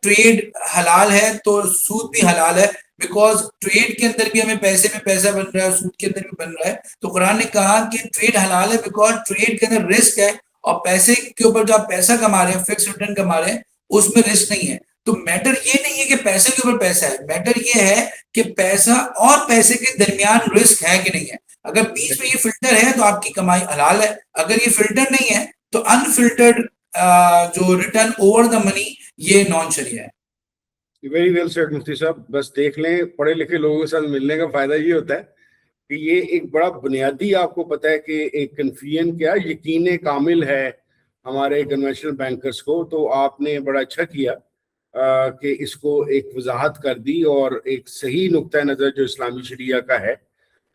ٹریڈ حلال ہے تو سود بھی حلال ہے, بیکاز ٹریڈ کے اندر بھی ہمیں پیسے میں پیسہ بن رہا ہے اور سود کے اندر بھی بن رہا ہے. تو قرآن نے کہا کہ ٹریڈ حلال ہے بیکاز ٹریڈ کے اندر رسک ہے, اور پیسے کے اوپر جو آپ پیسہ کما رہے ہیں, فکس ریٹرن کما رہے ہیں, اس میں رسک نہیں ہے. تو میٹر یہ نہیں ہے کہ پیسے کے اوپر پیسہ ہے, میٹر یہ ہے کہ پیسہ اور پیسے کے درمیان رسک ہے کہ نہیں ہے. اگر بیچ میں یہ فلٹر ہے تو آپ کی کمائی حلال ہے, اگر یہ فلٹر نہیں ہے تو انفلٹرڈ جو ریٹرن اوور دا منی یہ نان شریعہ ہے. ویری ویل سیڈ مفتی صاحب. بس دیکھ لیں, پڑھے لکھے لوگوں کے ساتھ ملنے کا فائدہ یہ ہوتا ہے کہ یہ ایک بڑا بنیادی آپ کو پتہ ہے کہ ایک کنفیوژن کیا یقین کامل ہے ہمارے کنونشنل بینکرز کو. تو آپ نے بڑا اچھا کیا کہ اس کو ایک وضاحت کر دی اور ایک صحیح نقطہ نظر جو اسلامی شریعہ کا ہے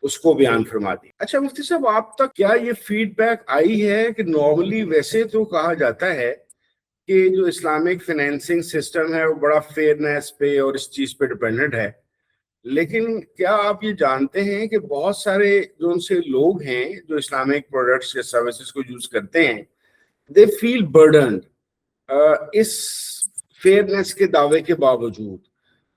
اس کو بیان فرما دی. اچھا مفتی صاحب, آپ تک کیا یہ فیڈ بیک آئی ہے کہ نارملی ویسے تو کہا جاتا ہے کہ جو اسلامک فائنینسنگ سسٹم ہے وہ بڑا فیئرنیس پہ اور اس چیز پہ ڈپینڈنٹ ہے, لیکن کیا آپ یہ جانتے ہیں کہ بہت سارے جو ان سے لوگ ہیں جو اسلامک پروڈکٹس یا سروسز کو یوز کرتے ہیں, دے فیل برڈنڈ اس فیئرنیس کے دعوے کے باوجود.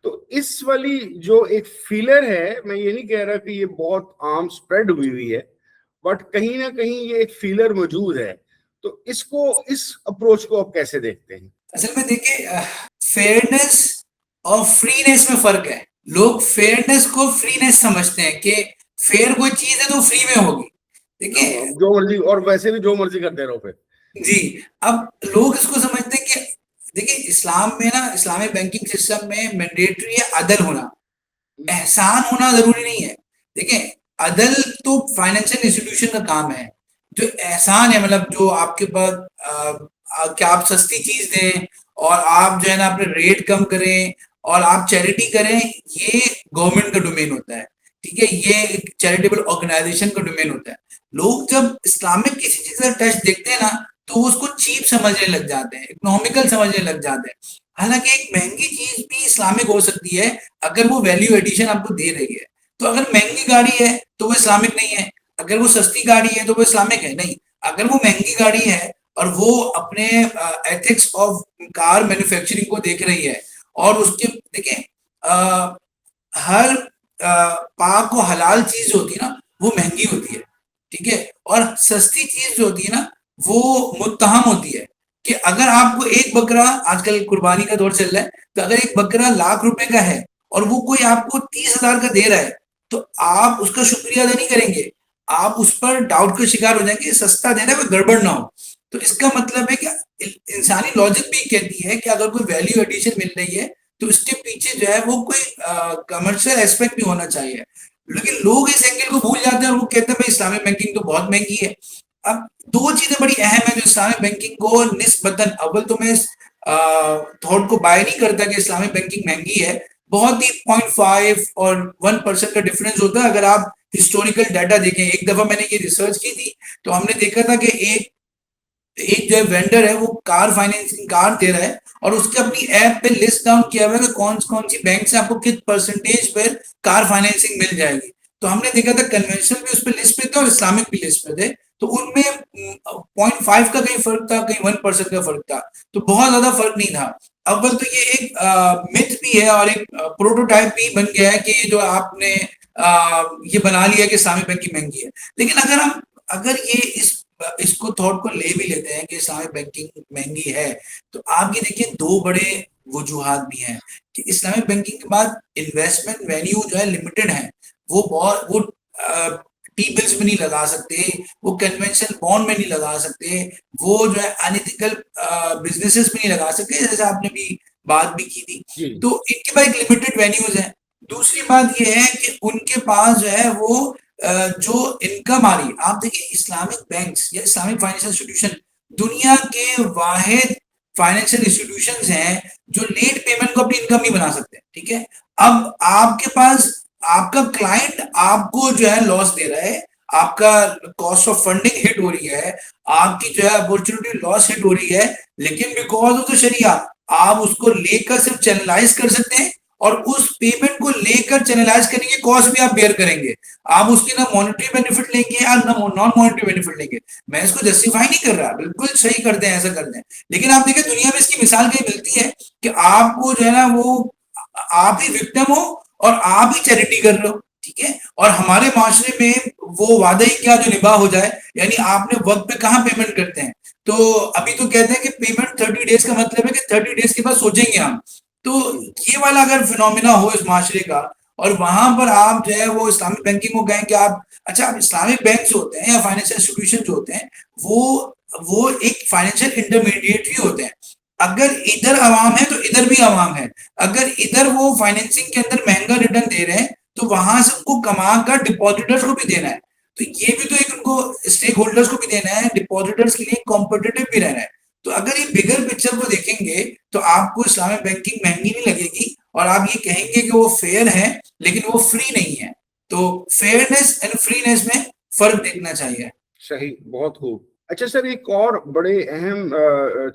تو اس والی جو ایک فیلر ہے, میں یہ نہیں کہہ رہا کہ یہ بہت عام سپریڈ ہوئی ہے, بٹ کہیں نہ کہیں یہ ایک فیلر موجود ہے. تو اس اپروچ کو آپ کیسے دیکھتے ہیں؟ اصل میں دیکھیں, فیئرنیس اور فرینیس میں فرق ہے. لوگ فیئرنیس کو فرینیس سمجھتے ہیں کہ فیئر کوئی چیز ہے تو فری میں ہوگی. دیکھیں جو مرضی, اور ویسے بھی جو مرضی کرتے رہو پھر. جی, اب لوگ اس کو سمجھتے ہیں کہ دیکھیں اسلام میں نا, اسلامی بینکنگ سسٹم میں مینڈیٹری ہے عدل ہونا, احسان ہونا ضروری نہیں ہے. دیکھیں عدل تو فائنینشیل انسٹیٹیوشن کا کام ہے, جو احسان ہے مطلب جو آپ کے پاس کہ آپ سستی چیز دیں اور آپ جو ہے نا اپنے ریٹ کم کریں اور آپ چیریٹی کریں, یہ گورنمنٹ کا ڈومین ہوتا ہے. ٹھیک ہے, یہ ایک چیریٹیبل آرگنائزیشن کا ڈومین ہوتا ہے. لوگ جب اسلامک کسی چیز کا ٹچ دیکھتے ہیں نا تو وہ اس کو چیپ سمجھنے لگ جاتے ہیں, اکنامیکل سمجھنے لگ جاتے ہیں. حالانکہ ایک مہنگی چیز بھی اسلامک ہو سکتی ہے اگر وہ ویلیو ایڈیشن آپ کو دے رہی ہے. تو اگر مہنگی گاڑی ہے تو وہ اسلامک نہیں ہے, اگر وہ سستی گاڑی ہے تو وہ اسلامک ہے نہیں. اگر وہ مہنگی گاڑی ہے اور وہ اپنے ایتھکس آف کار مینوفیکچرنگ کو دیکھ رہی ہے, اور اس کے دیکھیں ہر پاک و حلال چیز جو ہوتی ہے نا وہ مہنگی ہوتی ہے. ٹھیک ہے, اور سستی چیز جو ہوتی ہے نا وہ متہم ہوتی ہے. کہ اگر آپ کو ایک بکرا, آج کل قربانی کا دور چل رہا ہے, تو اگر ایک بکرا 1,00,000 روپے کا ہے اور وہ کوئی آپ کو 30,000 کا دے رہا ہے تو آپ اس کا شکریہ ادا نہیں کریں گے, آپ اس پر ڈاؤٹ کا شکار ہو جائیں گے, سستا دینا ہے کوئی گڑبڑ نہ ہو. تو اس کا مطلب ہے کہ انسانی لاجک بھی کہتی ہے کہ اگر کوئی ویلیو ایڈیشن مل رہی ہے تو اس کے پیچھے جو ہے وہ کوئی کمرشل ایسپیکٹ بھی ہونا چاہیے. لیکن لوگ اس اینگل کو بھول جاتے ہیں اور وہ کہتے ہیں بھائی اسلامک بینکنگ تو بہت مہنگی ہے. اب دو چیزیں بڑی اہم ہیں جو اسلامک بینکنگ کو نسبتاً, اول تو میں اس تھاٹ کو بائی نہیں کرتا کہ اسلامک بینکنگ مہنگی ہے, بہت ہی 0.5 اور 1% کا ڈفرنس ہوتا ہے. اگر آپ ہسٹوریکل ڈیٹا دیکھیں, ایک دفعہ میں نے یہ ریسرچ کی تھی تو ہم نے دیکھا تھا کہ ایک جو ہے وینڈر ہے وہ کار فائنینسنگ کار دے رہا ہے اور اس کے اپنی ایپ پہ لسٹ ڈاؤن کیا ہوا ہے کہ کون سی بینک سے آپ کو کس پرسنٹیج پہ کار فائنینسنگ مل جائے گی. تو ہم نے دیکھا تھا کنونشنل بھی اس پہ لسٹ پہ تھے اور اسلامک بھی لسٹ پہ تھے, تو ان میں 0.5 کا کہیں فرق تھا, کہیں 1% کا فرق تھا, تو بہت زیادہ فرق نہیں تھا. اول تو یہ ایک متھ بھی ہے اور ایک پروٹوٹائپ بھی بن گیا ہے کہ یہ جو آپ نے یہ بنا لیا کہ اسلامک بینکنگ مہنگی ہے. لیکن اگر یہ اس کو تھاٹ کو لے بھی لیتے ہیں کہ اسلامک بینکنگ مہنگی ہے, تو آپ یہ دیکھیں دو بڑے وجوہات بھی ہیں کہ اسلامک بینکنگ کے بعد انویسٹمنٹ ویلیو جو ہے لمیٹڈ ہے, وہ ٹی بلز میں نہیں لگا سکتے, وہ کنونشنل بانڈ میں نہیں لگا سکتے, وہ جو ہے انیتھیکل بزنسز میں نہیں لگا سکتے, جیسے آپ نے بھی بات بھی کی تھی. جی تو ان کے پاس ایک لمیٹڈ وینیوز ہیں. دوسری بات یہ ہے کہ ان کے پاس جو ہے وہ جو انکم آ رہی ہے, آپ دیکھیں اسلامک بینکس یا اسلامک فائنینشل انسٹیٹیوشن دنیا کے واحد فائنینشیل انسٹیٹیوشنز ہیں جو لیٹ پیمنٹ کو اپنی انکم نہیں بنا سکتے. ٹھیک ہے, اب آپ کے پاس آپ کا کلائنٹ آپ کو جو ہے لاس دے رہا ہے, آپ کا کاسٹ آف فنڈنگ ہٹ ہو رہی ہے, آپ کی جو ہے اپورچونٹی لاس ہٹ ہو رہی ہے, لیکن بیکاز آف دا شریعہ آپ اس کو لے کر صرف چینلائز کر سکتے ہیں اور اس پیمنٹ کو لے کر چینلائز کرنے کی کاسٹ بھی آپ بیئر کریں گے. آپ اس کی نہ مانیٹری بینیفٹ لیں گے یا نہ نان مانیٹری بینیفٹ لیں گے. میں اس کو جسٹیفائی نہیں کر رہا, بالکل صحیح کرتے ہیں, ایسا کرتے ہیں, لیکن آپ دیکھیں دنیا میں اس کی مثال کہیں ملتی ہے کہ آپ کو جو ہے نا وہ آپ ہی وکٹم ہو اور آپ ہی چیریٹی کر رہے ہو. ٹھیک ہے, اور ہمارے معاشرے میں وہ وعدہ ہی کیا جو نباہ ہو جائے, یعنی آپ نے وقت پہ کہاں پیمنٹ کرتے ہیں. تو ابھی تو کہتے ہیں کہ پیمنٹ 30 ڈیز کا مطلب ہے کہ 30 ڈیز کے بعد سوچیں گے ہم. تو یہ والا اگر فینومینا ہو اس معاشرے کا اور وہاں پر آپ جو ہے وہ اسلامک بینکنگ کو کہیں کہ آپ اچھا اسلامک بینک جو ہوتے ہیں یا فائنینشیل انسٹیٹیوشن جو ہوتے ہیں وہ ایک فائنینشیل انٹرمیڈیٹ ہی ہوتے ہیں. اگر ادھر عوام ہے تو ادھر بھی عوام ہے, اگر ادھر وہ فائنینسنگ کے اندر مہنگا ریٹرن دے رہے ہیں تو وہاں سے ان کو کما کر ڈپازیٹرز کو بھی دینا ہے, تو یہ بھی تو ایک ان کو اسٹیک ہولڈرز کو بھی دینا ہے, ڈپازیٹرز کے لیے کمپٹیٹو بھی رہنا ہے. تو اگر یہ بگر پکچر کو دیکھیں گے تو آپ کو اسلامک بینکنگ مہنگی نہیں لگے گی اور آپ یہ کہیں گے کہ وہ فیئر ہے لیکن وہ فری نہیں ہے. تو فیئرنیس اینڈ فرینیس میں فرق دیکھنا چاہیے. صحیح, بہت خوب. اچھا سر, ایک اور بڑے اہم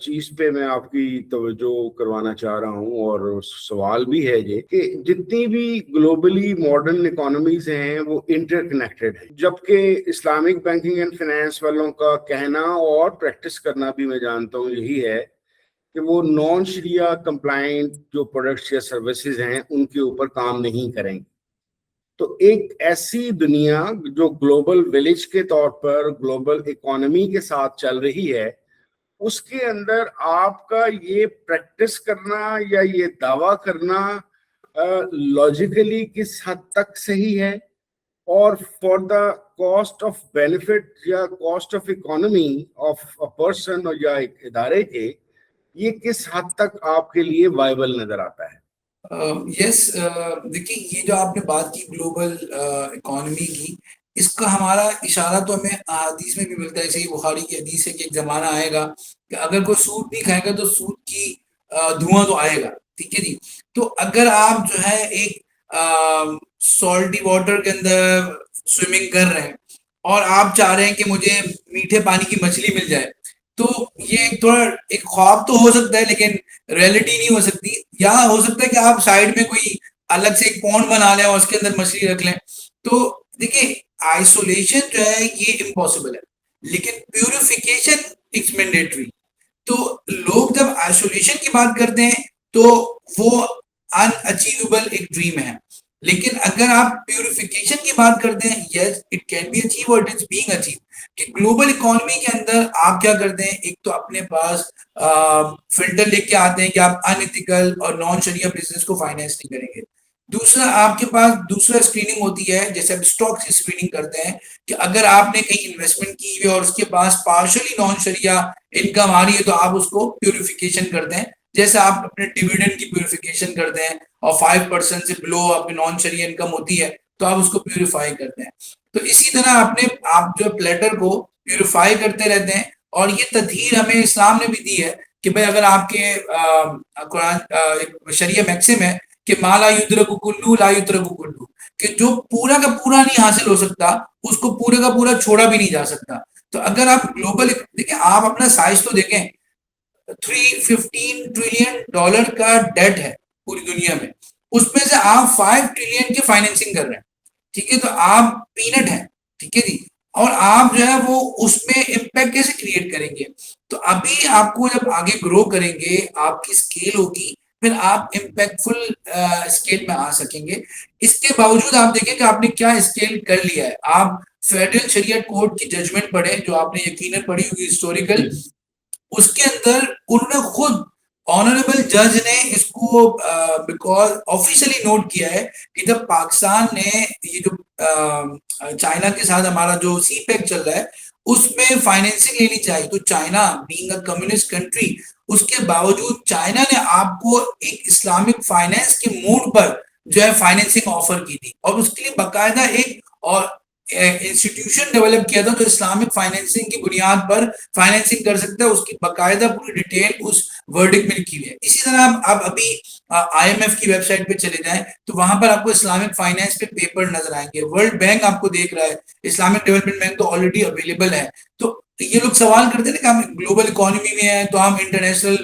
چیز پہ میں آپ کی توجہ کروانا چاہ رہا ہوں اور سوال بھی ہے یہ کہ جتنی بھی گلوبلی ماڈرن اکانومیز ہیں وہ انٹر کنیکٹڈ ہیں, جبکہ اسلامک بینکنگ اینڈ فائنینس والوں کا کہنا اور پریکٹس کرنا بھی میں جانتا ہوں یہی ہے کہ وہ نان شریعہ کمپلائنٹ جو پروڈکٹس یا سروسز ہیں ان کے اوپر کام نہیں کریں گے. تو ایک ایسی دنیا جو گلوبل ولیج کے طور پر گلوبل اکانومی کے ساتھ چل رہی ہے, اس کے اندر آپ کا یہ پریکٹس کرنا یا یہ دعویٰ کرنا لاجیکلی کس حد تک صحیح ہے, اور for the cost of benefit یا cost of economy of a person یا ایک ادارے کے, یہ کس حد تک آپ کے لیے وائبل نظر آتا ہے؟ یس, دیکھیے یہ جو آپ نے بات کی گلوبل اکانومی کی, اس کا ہمارا اشارہ تو ہمیں احادیث میں بھی ملتا ہے. جیسے بخاری کی حدیث ہے کہ ایک زمانہ آئے گا کہ اگر کوئی سود نہیں کھائے گا تو سود کی دھواں تو آئے گا. ٹھیک ہے جی, تو اگر آپ جو ہے ایک سالٹی واٹر کے اندر سوئمنگ کر رہے ہیں اور آپ چاہ رہے ہیں کہ مجھے میٹھے پانی کی مچھلی مل جائے, تو یہ تھوڑا ایک خواب تو ہو سکتا ہے لیکن ریئلٹی نہیں ہو سکتی. یا ہو سکتا ہے کہ آپ سائڈ میں کوئی الگ سے ایک پونڈ بنا لیں اور اس کے اندر مچھلی رکھ لیں. تو دیکھیں آئسولیشن جو ہے یہ امپاسبل ہے, لیکن پیوریفیکیشن اٹس مینڈیٹری. تو لوگ جب آئسولیشن کی بات کرتے ہیں تو وہ ان اچیویبل ایک ڈریم ہے, لیکن اگر آپ پیوریفیکیشن کی بات کرتے ہیں, yes it can be achieve اور اٹ از بینگ اچیو. کہ گلوبل اکانومی کے اندر آپ کیا کرتے ہیں, ایک تو اپنے پاس فلٹر لے کے آتے ہیں کہ آپ ان ایتھیکل اور نان شریعہ بزنس کو فائنینس نہیں کریں گے. دوسرا آپ کے پاس دوسرا اسکریننگ ہوتی ہے، جیسے آپ اسٹاک کی اسکریننگ کرتے ہیں کہ اگر آپ نے کہیں انویسٹمنٹ کی ہوئی اور اس کے پاس پارشلی نان شریعہ انکم آ رہی ہے تو آپ اس کو پیوریفیکیشن کرتے ہیں، جیسے آپ اپنے ڈیویڈنڈ کی پیوریفیکیشن کرتے ہیں اور 5% سے بلو آپ نان شریعہ انکم ہوتی ہے تو آپ اس کو پیوریفائی کرتے ہیں. تو اسی طرح آپ جو پلیٹر کو پیوریفائی کرتے رہتے ہیں. اور یہ تطہیر ہمیں اسلام نے بھی دی ہے کہ بھئی اگر آپ کے قرآن شریعہ میکسم ہے کہ ما لا یدرک کلو لا یترک کلو، کہ جو پورا کا پورا نہیں حاصل ہو سکتا اس کو پورے کا پورا چھوڑا بھی نہیں جا سکتا. تو اگر آپ گلوبل دیکھیں، آپ اپنا سائز تو دیکھیں، 315 ٹریلین ڈالر کا ڈیٹ ہے پوری دنیا میں، اس میں سے آپ 5 ٹریلین کی فائنینسنگ کر رہے ہیں. ٹھیک ہے، تو آپ پینٹ ہیں. ٹھیک ہے جی، اور آپ جو ہے وہ اس میں امپیکٹ کیسے کریٹ کریں گے؟ تو ابھی آپ کو جب آگے گرو کریں گے، آپ کی اسکیل ہوگی، پھر آپ امپیکٹ فل اسکیل میں آ سکیں گے. اس کے باوجود آپ دیکھیں کہ آپ نے کیا اسکیل کر لیا ہے. آپ فیڈرل شریعت کورٹ کی ججمنٹ پڑھیں جو آپ نے یقیناً پڑھی ہوگی، ہسٹوریکل. اس کے اندر انہوں نے خود آنریبل جج نے اس کو بیکاز آفیشلی نوٹ کیا ہے کہ جب پاکستان نے یہ جو چائنا کے ساتھ ہمارا جو سی پیک چل رہا ہے اس میں فائنینسنگ لینی چاہیے، تو China being a communist country, اس کے باوجود چائنا نے آپ کو ایک اسلامک فائنینس کے موڈ پر جو ہے فائنینسنگ آفر کی تھی، اور اس کے لیے باقاعدہ ایک اور انسٹیٹیوشن ڈیولپ کیا تھا جو اسلامک فائنینسنگ کی بنیاد پر فائنینسنگ کر سکتا ہے. اس کی باقاعدہ پوری ڈیٹیل اس ورڈک میں لکھی ہوئی ہے. اسی طرح آپ ابھی آئی ایم ایف کی ویب سائٹ پہ چلے جائیں تو وہاں پر آپ کو اسلامک فائنینس پہ پیپر نظر آئیں گے. ورلڈ بینک آپ کو دیکھ رہا ہے، اسلامک ڈیولپمنٹ بینک تو آلریڈی اویلیبل ہے. تو یہ لوگ سوال کرتے ہیں کہ ہم گلوبل اکانومی میں ہیں تو ہم انٹرنیشنل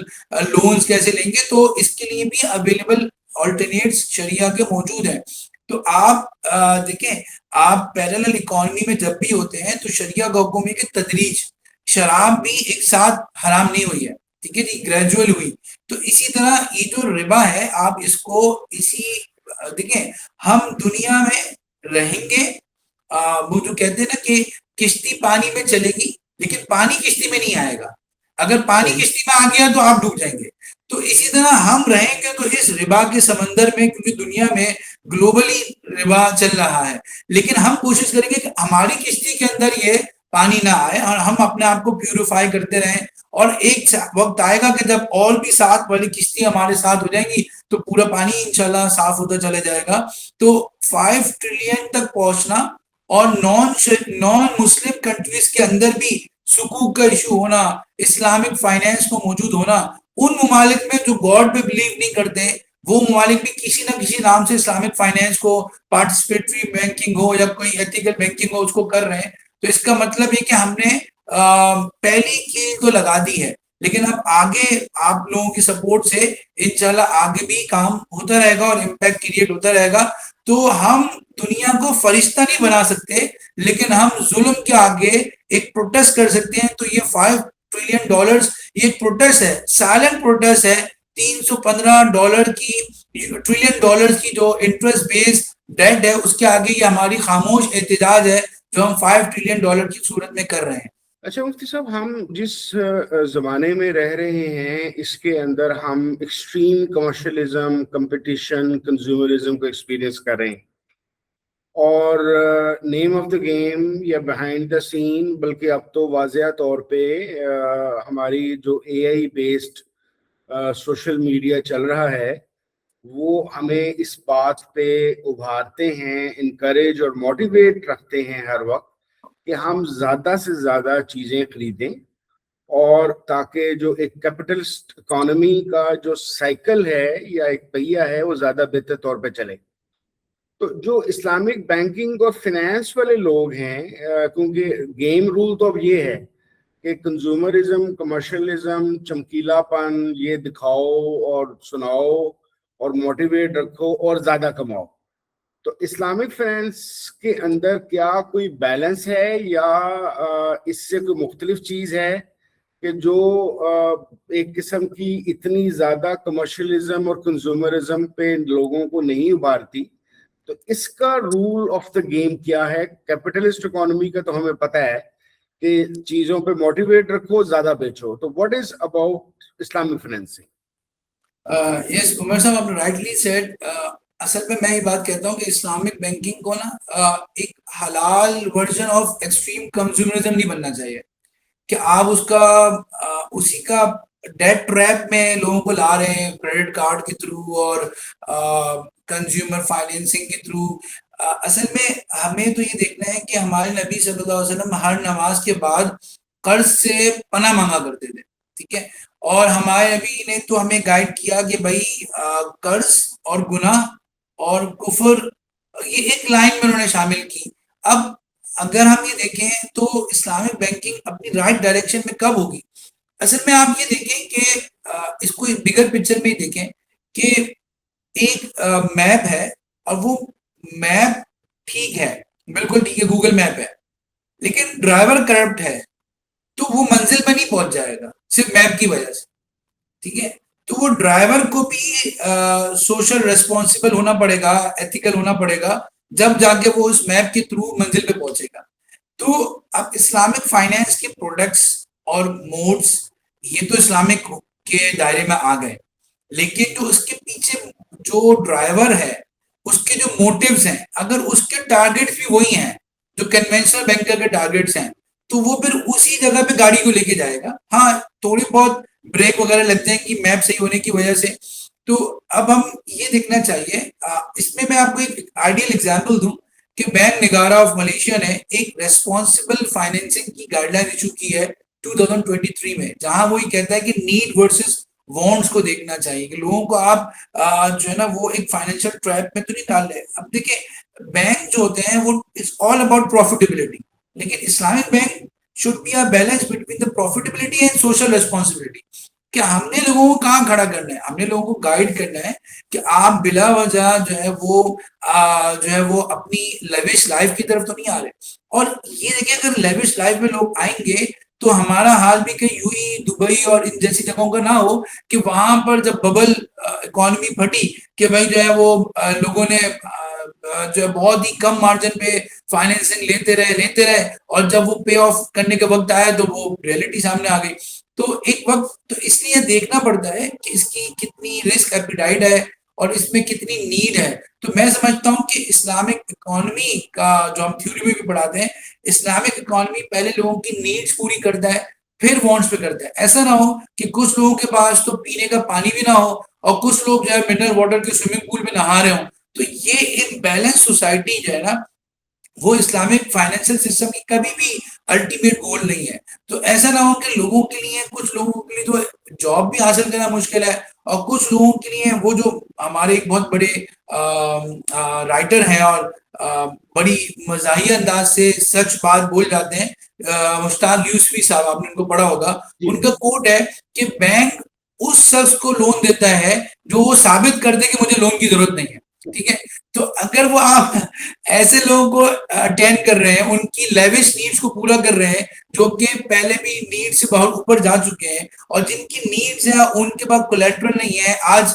لونز کیسے لیں گے؟ تو اس کے لیے بھی اویلیبل آلٹرنیٹس شریعہ کے موجود ہیں. تو آپ دیکھیں، آپ پیرلل اکانومی میں جب بھی ہوتے ہیں تو شریعہ کا حکم ہے کہ تدریج، شراب بھی ایک ساتھ حرام نہیں ہوئی ہے. ٹھیک ہے جی، گریجول ہوئی. تو اسی طرح یہ جو ربا ہے، آپ اس کو اسی دیکھیں، ہم دنیا میں رہیں گے، وہ جو کہتے ہیں نا کہ کشتی پانی میں چلے گی لیکن پانی کشتی میں نہیں آئے گا. اگر پانی کشتی میں آ گیا تو آپ ڈوب جائیں گے. تو اسی طرح ہم رہیں گے تو اس ربا کے سمندر میں، کیونکہ دنیا میں گلوبلی ربا چل رہا ہے، لیکن ہم کوشش کریں گے کہ ہماری کشتی کے اندر یہ پانی نہ آئے اور ہم اپنے آپ کو پیوریفائی کرتے رہیں. اور ایک وقت آئے گا کہ جب اور بھی ساتھ والی کشتی ہمارے ساتھ ہو جائیں گی تو پورا پانی انشاءاللہ صاف ہوتا چلے جائے گا. تو 5 ٹریلین تک پہنچنا اور نان مسلم کنٹریز کے اندر بھی سکوک کا ایشو ہونا، اسلامک فائنینس کو موجود ہونا، ان ممالک میں جو گاڈ پہ بلیو نہیں کرتے وہ ممالک بھی کسی نہ کسی نام سے اسلامک فائنینس کو، پارٹیسپیٹری بینکنگ ہو یا کوئی ایتھیکل بینکنگ ہو، اس کو کر رہے ہیں. تو اس کا مطلب یہ کہ ہم نے پہلی کی تو لگا دی ہے، لیکن اب آگے آپ لوگوں کی سپورٹ سے انشاءاللہ آگے بھی کام ہوتا رہے گا اور امپیکٹ کریٹ ہوتا رہے گا. تو ہم دنیا کو فرشتہ نہیں بنا سکتے لیکن ہم ظلم کے آگے ایک پروٹیسٹ کر سکتے ہیں. تو یہ 5 ٹریلین ڈالرز یہ ایک پروٹیسٹ ہے، سائلنٹ پروٹیسٹ ہے. 315 ڈالر کی ٹریلین ڈالر کی جو انٹرسٹ بیس ڈیٹ ہے، اس کے آگے یہ ہماری خاموش احتجاج ہے جو ہم 5 ٹریلین ڈالر کی صورت میں کر رہے ہیں. اچھا مفتی صاحب، ہم جس زمانے میں رہ رہے ہیں اس کے اندر ہم ایکسٹریم کمرشلزم، کمپٹیشن، کنزیومرزم کو ایکسپیرینس کر رہے ہیں، اور نیم آف دا گیم یا بیہائنڈ دا سین، بلکہ اب تو واضح طور پہ ہماری جو اے آئی بیسڈ سوشل میڈیا چل رہا ہے وہ ہمیں اس بات پہ ابھارتے ہیں، انکریج اور موٹیویٹ رکھتے ہیں ہر وقت کہ ہم زیادہ سے زیادہ چیزیں خریدیں، اور تاکہ جو ایک کیپٹلسٹ اکانومی کا جو سائیکل ہے یا ایک پہیہ ہے وہ زیادہ بہتر طور پہ چلے. تو جو اسلامک بینکنگ اور فنانس والے لوگ ہیں، کیونکہ گیم رول تو اب یہ ہے کہ کنزیومرزم، کمرشلزم، چمکیلا پن، یہ دکھاؤ اور سناؤ اور موٹیویٹ رکھو اور زیادہ کماؤ. تو اسلامک فائنینس کے اندر کیا کوئی بیلنس ہے یا اس سے کوئی مختلف چیز ہے کہ جو ایک قسم کی اتنی زیادہ کمرشلزم اور کنزیومرزم پہ لوگوں کو نہیں ابھارتی؟ تو اس کا رول آف دا گیم کیا ہے؟ کیپٹلسٹ اکانومی کا تو ہمیں پتہ ہے کہ چیزوں پہ موٹیویٹ رکھو، زیادہ بیچو. تو what is about Islamic financing? Yes Umar صاحب، آپ نے رائٹلی سیڈ. اصل میں یہ بات کہتا ہوں کہ اسلامک بینکنگ کو نا ایک حلال ورژن آف ایکسٹریم کنزیومرزم نہیں بننا چاہیے کہ آپ اس کا اسی کا ڈیٹ ٹریپ میں لوگوں کو لا رہے ہیں کریڈٹ کارڈ کے تھرو اور کنزیومر فائنینسنگ کے تھرو. اصل میں ہمیں تو یہ دیکھنا ہے کہ ہمارے نبی صلی اللہ علیہ وسلم ہر نماز کے بعد قرض سے پناہ مانگا کرتے تھے, ٹھیک ہے, اور ہمارے نبی نے تو ہمیں گائیڈ کیا کہ بھائی قرض اور گناہ اور کفر یہ ایک لائن میں انہوں نے شامل کی. اب اگر ہم یہ دیکھیں تو اسلامک بینکنگ اپنی رائٹ ڈائریکشن میں کب ہوگی؟ اصل میں آپ یہ دیکھیں کہ اس کو بگر پکچر میں ہی دیکھیں کہ ایک میپ ہے اور وہ میپ ٹھیک ہے, بالکل ٹھیک ہے, گوگل میپ ہے, لیکن ڈرائیور کرپٹ ہے تو وہ منزل میں نہیں پہنچ جائے گا صرف میپ کی وجہ سے, ٹھیک ہے. تو وہ ڈرائیور کو بھی سوشل ریسپانسبل ہونا پڑے گا, ایتھیکل ہونا پڑے گا, جب جا کے وہ اس میپ کے تھرو منزل پہ پہنچے گا. تو اب اسلامک فائنینس کے پروڈکٹس اور موڈز یہ تو اسلامک کے دائرے میں آ گئے, لیکن جو اس کے پیچھے جو ڈرائیور ہے اس کے جو موٹیوز ہیں, اگر اس کے ٹارگیٹس بھی وہی ہیں جو کنونشنل بینکر کے ٹارگیٹس ہیں, تو وہ پھر اسی جگہ پہ گاڑی کو لے کے جائے گا. ہاں تھوڑی بہت بریک وغیرہ لگ جائیں گی میپ صحیح ہونے کی وجہ سے. تو اب ہم یہ دیکھنا چاہیے, اس میں آپ کو ایک آئیڈیل ایگزامپل دوں کہ بینک نگارا آف ملیشیا نے ایک ریسپانسبل فائنینسنگ کی گائیڈ لائن ایشو کی ہے 2023 میں, جہاں وہ یہ کہتا ہے کہ نیڈ ورسز وانٹس کو دیکھنا چاہیے کہ لوگوں کو آپ جو ہے نا وہ ایک فائنینشیل ٹریپ میں تو نہیں ڈال رہے. اب دیکھیں بینک جو ہوتے ہیں وہ اٹس آل اباؤٹ پروفیٹیبلٹی, لیکن Islamic bank should be a balance between the profitability and social responsibility. کہ ہم نے لوگوں کو کہاں کھڑا کرنا ہے, ہم نے لوگوں کو گائیڈ کرنا ہے کہ آپ بلا وجہ جو ہے وہ اپنی لیوش لائف کی طرف تو نہیں آ رہے. اور یہ دیکھیں اگر لیوش لائف میں لوگ آئیں گے تو ہمارا حال بھی کہ یو ہی دبئی اور ان جیسی جگہوں کا نہ ہو کہ وہاں پر جب ببل اکانومی پھٹی کہ بھائی جو ہے وہ لوگوں نے جو ہے بہت ہی کم مارجن پہ فائنینسنگ لیتے رہے اور جب وہ پے آف کرنے کا وقت آیا تو وہ ریئلٹی سامنے آ گئی. تو ایک وقت تو اس لیے دیکھنا پڑتا ہے کہ اس کی کتنی رسک ایپیٹائٹ ہے اور اس میں کتنی نیڈ ہے. تو میں سمجھتا ہوں کہ اسلامک اکانومی کا جو ہم تھیوری میں بھی پڑھاتے ہیں, اسلامک اکانومی پہلے لوگوں کی نیڈز پوری کرتا ہے پھر وانٹس پہ کرتا ہے. ایسا نہ ہو کہ کچھ لوگوں کے پاس تو پینے کا پانی بھی نہ ہو اور کچھ لوگ جو ہے منرل واٹر کے سوئمنگ پول میں نہا رہے ہوں. تو یہ ایک بیلنس سوسائٹی جو ہے نا وہ اسلامک فائنینشیل سسٹم کی کبھی بھی الٹیمیٹ گول نہیں ہے. تو ایسا نہ ہو کہ لوگوں کے لیے, کچھ لوگوں کے لیے تو جاب بھی حاصل کرنا مشکل ہے اور کچھ لوگوں کے لیے وہ جو ہمارے ایک بہت بڑے رائٹر ہیں اور بڑی مزاحیہ انداز سے سچ بات بول جاتے ہیں, مشتاق یوسفی صاحب, آپ نے ان کو پڑھا ہوگا, ان کا کوٹ ہے کہ بینک اس شخص کو لون دیتا ہے جو وہ ثابت کر دے کہ مجھے لون کی ضرورت نہیں ہے, ٹھیک ہے. تو اگر وہ آپ ایسے لوگوں کو اٹینڈ کر رہے ہیں, ان کی لیوش نیڈز کو پورا کر رہے ہیں جو کہ پہلے بھی نیڈ سے بہت اوپر جا چکے ہیں, اور جن کی نیڈز ہیں ان کے پاس کولیٹرل نہیں ہے. آج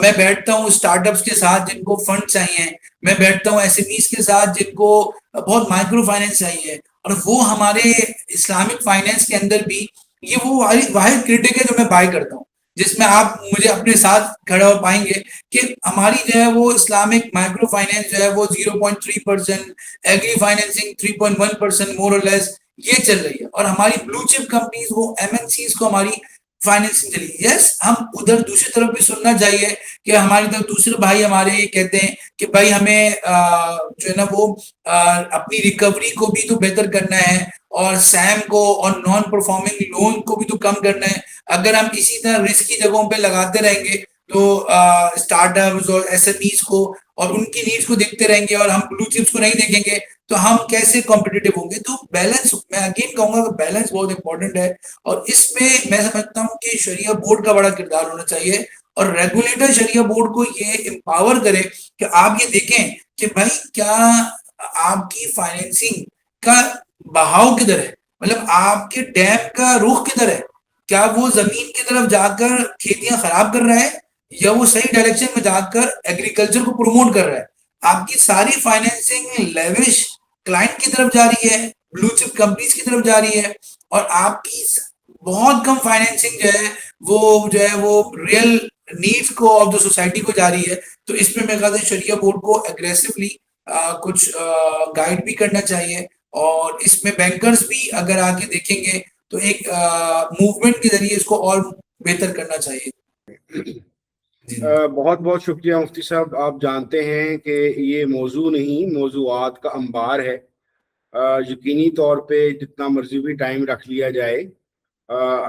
میں بیٹھتا ہوں اسٹارٹ اپس کے ساتھ جن کو فنڈ چاہیے, میں بیٹھتا ہوں ایس ایم ایز کے ساتھ جن کو بہت مائکرو فائنینس چاہیے, اور وہ ہمارے اسلامک فائنینس کے اندر بھی یہ وہ واحد کرٹک ہے جو میں بائی کرتا ہوں, جس میں آپ مجھے اپنے ساتھ کھڑے ہو پائیں گے کہ ہماری جو ہے وہ اسلامک مائکرو فائنینس جو ہے وہ 0.3%, ایگری فائنینسنگ 3.1% مور اور لیس یہ چل رہی ہے, اور ہماری بلو چپ کمپنیز وہ ایم این سیز کو ہماری فائنینسنگ چلی. یس, ہم ادھر دوسری طرف بھی سننا چاہیے کہ ہماری طرف دوسرے بھائی ہمارے کہتے ہیں کہ بھائی ہمیں جو ہے نا وہ اپنی ریکوری کو بھی تو بہتر کرنا ہے اور سیم کو اور نان پرفارمنگ لون کو بھی تو کم کرنا ہے. اگر ہم اسی طرح رسکی جگہوں پہ لگاتے رہیں گے تو اسٹارٹ اپس اور ایس ایم ایز کو اور ان کی نیڈز کو دیکھتے رہیں گے اور ہم بلو چپس کو نہیں دیکھیں گے تو ہم کیسے کمپٹیٹو ہوں گے. تو بیلنس, میں اگین کہوں گا کہ بیلنس بہت امپورٹنٹ ہے, اور اس میں سمجھتا ہوں کہ شریعہ بورڈ کا بڑا کردار ہونا چاہیے, اور ریگولیٹر شریعہ بورڈ کو یہ امپاور کرے کہ آپ یہ دیکھیں کہ بھائی کیا آپ کی فائنینسنگ کا بہاؤ کدھر ہے, مطلب آپ کے ڈیم کا رخ کدھر ہے, کیا وہ زمین کی طرف جا کر کھیتیاں خراب کر رہا ہے یا وہ صحیح ڈائریکشن میں جا کر ایگریکلچر کو پروموٹ کر رہا ہے. آپ کی ساری فائنینسنگ لیوش کلائنٹ کی طرف جا رہی ہے, بلو چپ کمپنیز کی طرف جا رہی ہے, اور آپ کی بہت کم فائنینسنگ جو ہے وہ ریئل نیڈس کو آف دا سوسائٹی کو جا رہی ہے. تو اس میں میرے خیال سے شریعہ بورڈ کو اگریسولی کچھ گائیڈ بھی کرنا چاہیے, اور اس میں بینکرز بھی اگر آگے دیکھیں گے تو ایک موومنٹ کے ذریعے اس کو اور بہتر کرنا چاہیے. بہت بہت شکریہ مفتی صاحب. آپ جانتے ہیں کہ یہ موضوع نہیں, موضوعات کا انبار ہے. یقینی طور پہ جتنا مرضی بھی ٹائم رکھ لیا جائے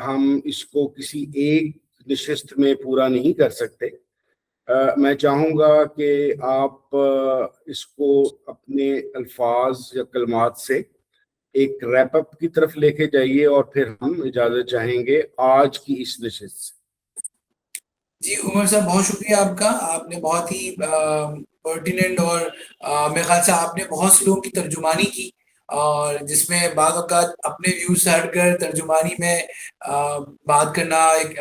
ہم اس کو کسی ایک نشست میں پورا نہیں کر سکتے. میں چاہوں گا کہ آپ اس کو اپنے الفاظ یا کلمات سے ایک ریپ اپ کی طرف لے کے جائیے, اور پھر ہم اجازت چاہیں گے آج کی اس نشست سے. جی عمر صاحب بہت شکریہ آپ کا. آپ نے بہت ہی پرٹیننٹ اور میرے خیال سے آپ نے بہت سے لوگوں کی ترجمانی کی, اور جس میں بعض اوقات اپنے ویوز سے ہٹ کر ترجمانی میں بات کرنا ایک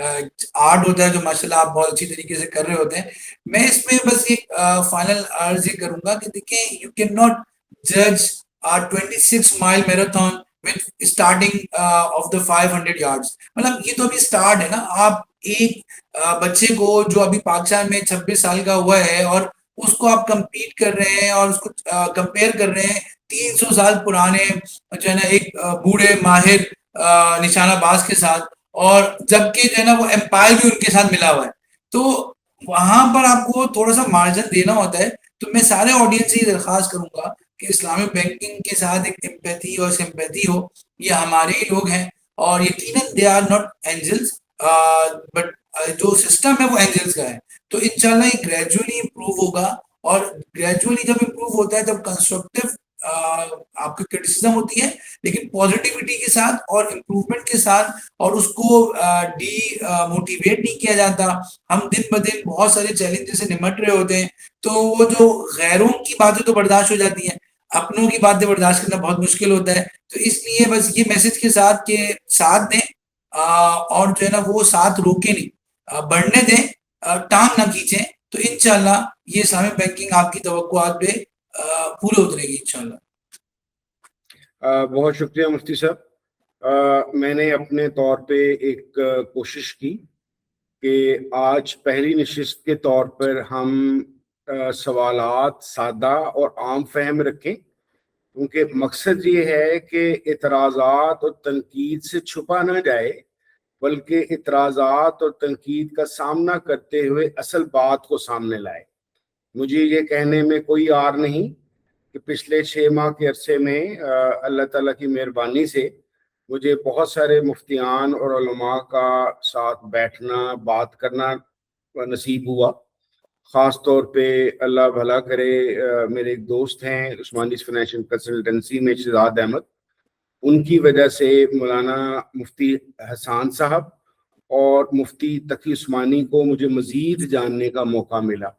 آرٹ ہوتا ہے جو ماشاءاللہ آپ بہت اچھی طریقے سے کر رہے ہوتے ہیں. میں اس میں بس ایک فائنل عرض یہ کروں گا کہ دیکھیں, یو کین ناٹ جج 26 مائل marathon with starting of the 500 yards. مطلب یہ تو ابھی سٹارٹ ہے نا. آپ ایک بچے کو جو ابھی پاکستان میں 26 سال کا ہوا ہے اور اس کو آپ کمپیٹ کر رہے ہیں اور اس کو کمپیئر کر رہے ہیں 300 سال پرانے جو ہے نا ایک بوڑھے ماہر نشانہ باز کے ساتھ, اور جبکہ جو ہے نا وہ امپائر بھی ان کے ساتھ ملا ہوا ہے. تو وہاں پر آپ کو تھوڑا سا مارجن دینا ہوتا ہے. تو میں سارے آڈینس سے یہ درخواست کروں گا کہ اسلامک بینکنگ کے ساتھ ایک امپیتھی اور سمپیتھی ہو. یہ ہمارے ہی لوگ ہیں, اور یقیناً they are not angels, but جو سسٹم ہے وہ اینجلز کا ہے. تو انشاءاللہ یہ گریجولی امپروو ہوگا, اور گریجولی جب امپروو ہوتا ہے تب کنسٹرکٹیو آپ کی کرٹیسزم ہوتی ہے, لیکن پازیٹیوٹی کے ساتھ اور امپروومنٹ کے ساتھ, اور اس کو ڈی موٹیویٹ نہیں کیا جاتا. ہم دن بدن بہت سارے چیلنجز سے نمٹ رہے ہوتے ہیں, تو وہ جو غیروں کی باتیں تو برداشت ہو جاتی ہیں, اپنوں کی باتیں برداشت کرنا بہت مشکل ہوتا ہے. تو اس لیے بس یہ میسج کے ساتھ کہ ساتھ دیں, اور جو ہے نا وہ ساتھ روکے نہیں, بڑھنے دیں, ٹانگ نہ کھینچیں. تو انشاءاللہ یہ اسلامک بینکنگ آپ کی توقعات پہ پورے اترے گی انشاءاللہ. بہت شکریہ مفتی صاحب. میں نے اپنے طور پہ ایک کوشش کی کہ آج پہلی نشست کے طور پر ہم سوالات سادہ اور عام فہم رکھیں, کیونکہ مقصد یہ ہے کہ اعتراضات اور تنقید سے چھپا نہ جائے, بلکہ اعتراضات اور تنقید کا سامنا کرتے ہوئے اصل بات کو سامنے لائے. مجھے یہ کہنے میں کوئی عار نہیں کہ پچھلے 6 ماہ کے عرصے میں اللہ تعالیٰ کی مہربانی سے مجھے بہت سارے مفتیان اور علماء کا ساتھ بیٹھنا, بات کرنا نصیب ہوا. خاص طور پہ اللہ بھلا کرے, میرے ایک دوست ہیں عثمانی فائنینشیل کنسلٹنسی میں شہزاد احمد, ان کی وجہ سے مولانا مفتی حسان صاحب اور مفتی تقی عثمانی کو مجھے مزید جاننے کا موقع ملا.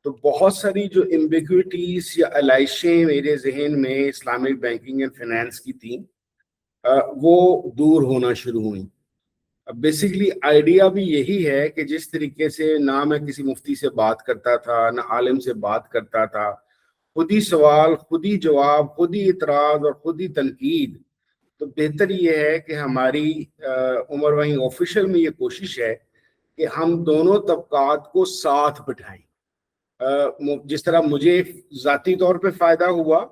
تو بہت ساری جو ایمبیگوٹیز یا علائشیں میرے ذہن میں اسلامک بینکنگ اینڈ فائنینس کی تھیں وہ دور ہونا شروع ہوئیں. بیسیکلی آئیڈیا بھی یہی ہے کہ جس طریقے سے نہ میں کسی مفتی سے بات کرتا تھا نہ عالم سے بات کرتا تھا, خود ہی سوال, خود ہی جواب, خود ہی اعتراض اور خود ہی تنقید, تو بہتر یہ ہے کہ ہماری عمر وہیں آفیشل میں یہ کوشش ہے کہ ہم دونوں طبقات کو ساتھ بٹھائیں. جس طرح مجھے ذاتی طور پہ فائدہ ہوا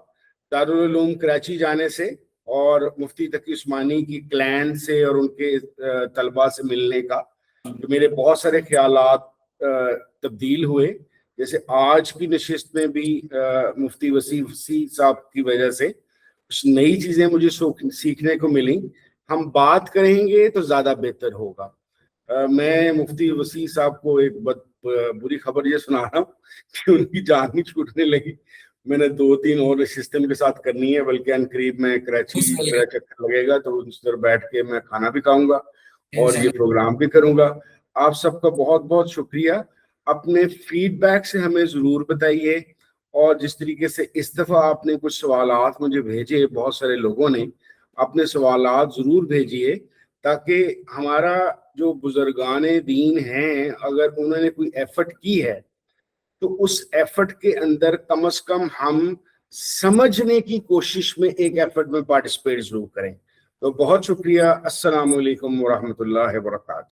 دارالعلوم کراچی جانے سے اور مفتی تقی عثمانی کی کلین سے اور ان کے طلباء سے ملنے کا, تو میرے بہت سارے خیالات تبدیل ہوئے. جیسے آج کی نشست میں بھی مفتی وسیع صاحب کی وجہ سے کچھ نئی چیزیں مجھے سیکھنے کو ملیں. ہم بات کریں گے تو زیادہ بہتر ہوگا. میں مفتی وسیع صاحب کو ایک بری خبر یہ سنا رہا ہوں کہ ان کی جان ہی چھوٹنے لگی. میں نے 2-3 اور سسٹم کے ساتھ کرنی ہے, بلکہ ان قریب میں کراچی میرا چکر لگے گا تو اس طرح بیٹھ کے میں کھانا بھی کھاؤں گا اور یہ پروگرام بھی کروں گا. آپ سب کا بہت بہت شکریہ. اپنے فیڈ بیک سے ہمیں ضرور بتائیے, اور جس طریقے سے اس دفعہ آپ نے کچھ سوالات مجھے بھیجے, بہت سارے لوگوں نے اپنے سوالات ضرور بھیجیے, تاکہ ہمارا جو بزرگان دین ہیں اگر انہوں نے کوئی ایفرٹ کی ہے تو اس ایفرٹ کے اندر کم از کم ہم سمجھنے کی کوشش میں ایک ایفرٹ میں پارٹیسپیٹ ضرور کریں. تو بہت شکریہ. السلام علیکم ورحمۃ اللہ وبرکاتہ.